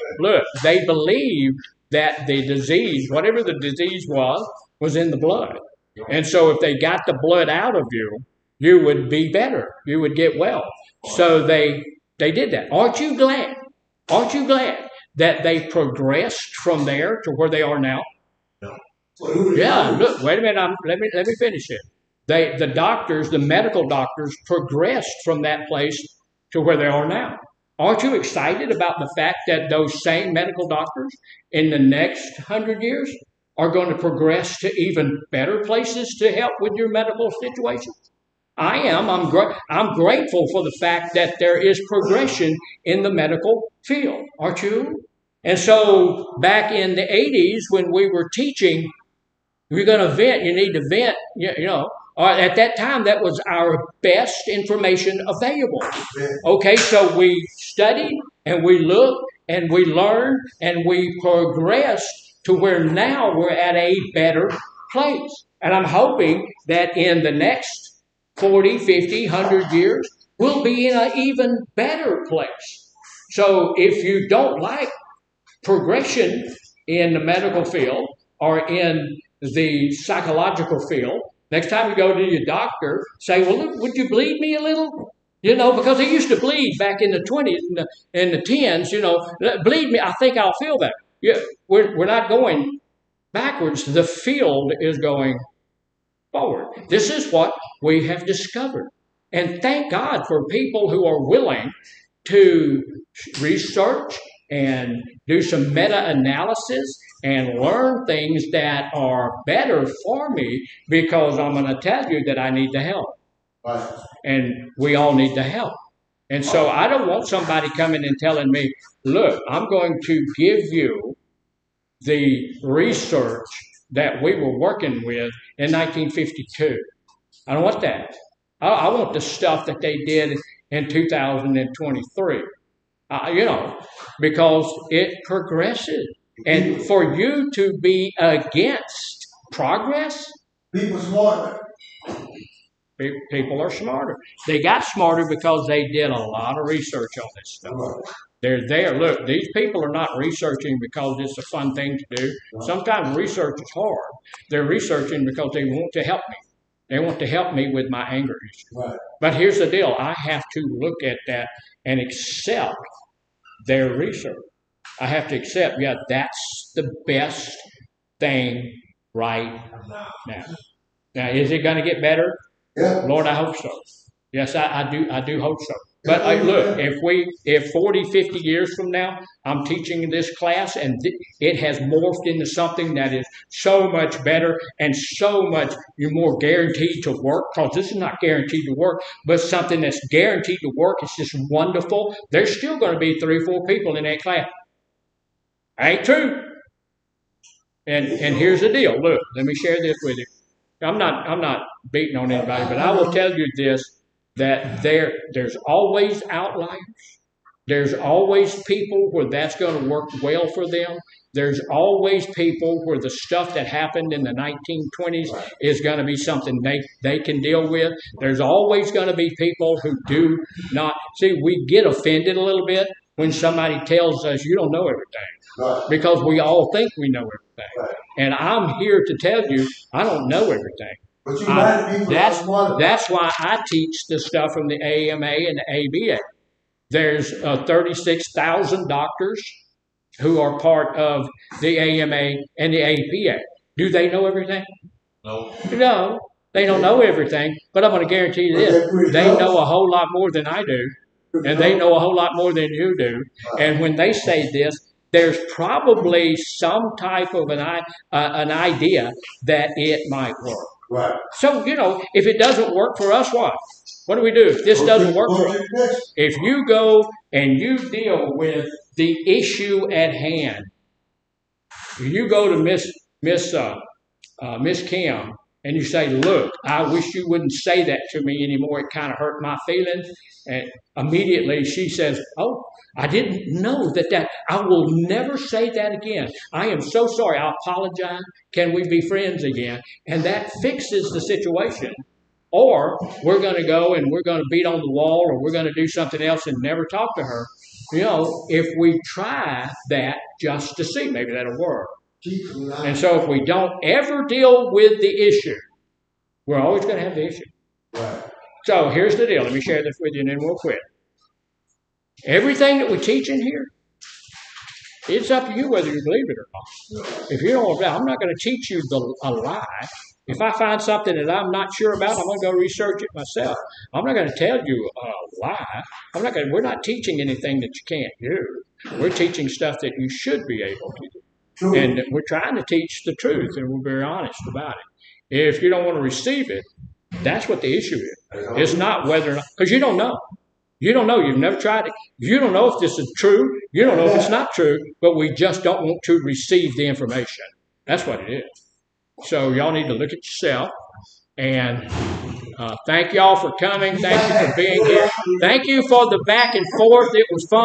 they believed that the disease, whatever the disease was in the blood. And so if they got the blood out of you, you would be better. You would get well. So they did that. Aren't you glad? Aren't you glad that they progressed from there to where they are now? Yeah, look, wait a minute. Let me finish it. The doctors, the medical doctors, progressed from that place to where they are now. Aren't you excited about the fact that those same medical doctors in the next 100 years are going to progress to even better places to help with your medical situation? I am. I'm grateful for the fact that there is progression in the medical field. Aren't you? And so back in the 80s when we were teaching, if you're going to vent, you need to vent, at that time, that was our best information available. Okay, so we studied and we looked and we learned and we progressed to where now we're at a better place. And I'm hoping that in the next 40, 50, 100 years, we'll be in an even better place. So if you don't like progression in the medical field or in the psychological field, next time you go to your doctor, say, well, look, would you bleed me a little? Because they used to bleed back in the 20s and the 10s, bleed me, I think I'll feel better. Yeah, we're not going backwards. The field is going forward. This is what we have discovered. And thank God for people who are willing to research and do some meta-analysis and learn things that are better for me, because I'm going to tell you that I need the help. Right. And we all need the help. And so I don't want somebody coming and telling me, look, I'm going to give you the research that we were working with in 1952. I don't want that. I want the stuff that they did in 2023. Because it progresses. And for you to be against progress, people smarter. People are smarter. They got smarter because they did a lot of research on this stuff. They're there. Look, these people are not researching because it's a fun thing to do. Sometimes research is hard. They're researching because they want to help me. They want to help me with my anger issue. Right. But here's the deal. I have to look at that and accept their research. I have to accept, that's the best thing right now. Now, is it going to get better? Yeah. Lord, I hope so. Yes, I do hope so. But look, if 40, 50 years from now, I'm teaching this class and it has morphed into something that is so much better and so much more guaranteed to work, because this is not guaranteed to work, but something that's guaranteed to work, it's just wonderful. There's still going to be 3 or 4 people in that class. Ain't true. And here's the deal. Look, let me share this with you. I'm not beating on anybody, but I will tell you this, that there's always outliers. There's always people where that's going to work well for them. There's always people where the stuff that happened in the 1920s is going to be something they can deal with. There's always going to be people who do not. See, we get offended a little bit when somebody tells us you don't know everything, because we all think we know everything. And I'm here to tell you I don't know everything. But that's why I teach the stuff from the AMA and the ABA. There's 36,000 doctors who are part of the AMA and the APA. Do they know everything? No. No, they don't know everything, but I'm going to guarantee you this. They know a whole lot more than I do, and they know a whole lot more than you do. And when they say this, there's probably some type of an idea that it might work. Right. So, if it doesn't work for us, what? What do we do? If this doesn't work for us, if you go and you deal with the issue at hand, you go to Miss Kim and you say, look, I wish you wouldn't say that to me anymore. It kind of hurt my feelings. And immediately she says, oh, I didn't know that. I will never say that again. I am so sorry. I apologize. Can we be friends again? And that fixes the situation. Or we're going to go and we're going to beat on the wall, or we're going to do something else and never talk to her. If we try that just to see, maybe that'll work. And so if we don't ever deal with the issue, we're always going to have the issue. Right. So here's the deal. Let me share this with you and then we'll quit. Everything that we teach in here, it's up to you whether you believe it or not. If you don't, I'm not going to teach you a lie. If I find something that I'm not sure about, I'm going to go research it myself. I'm not going to tell you a lie. We're not teaching anything that you can't do. We're teaching stuff that you should be able to do. True. And we're trying to teach the truth, and we're very honest about it. If you don't want to receive it, that's what the issue is. It's not whether or not, because you don't know. You don't know. You've never tried it. You don't know if this is true. You don't know if it's not true, but we just don't want to receive the information. That's what it is. So y'all need to look at yourself. And thank y'all for coming. Thank you for being here. Thank you for the back and forth. It was fun.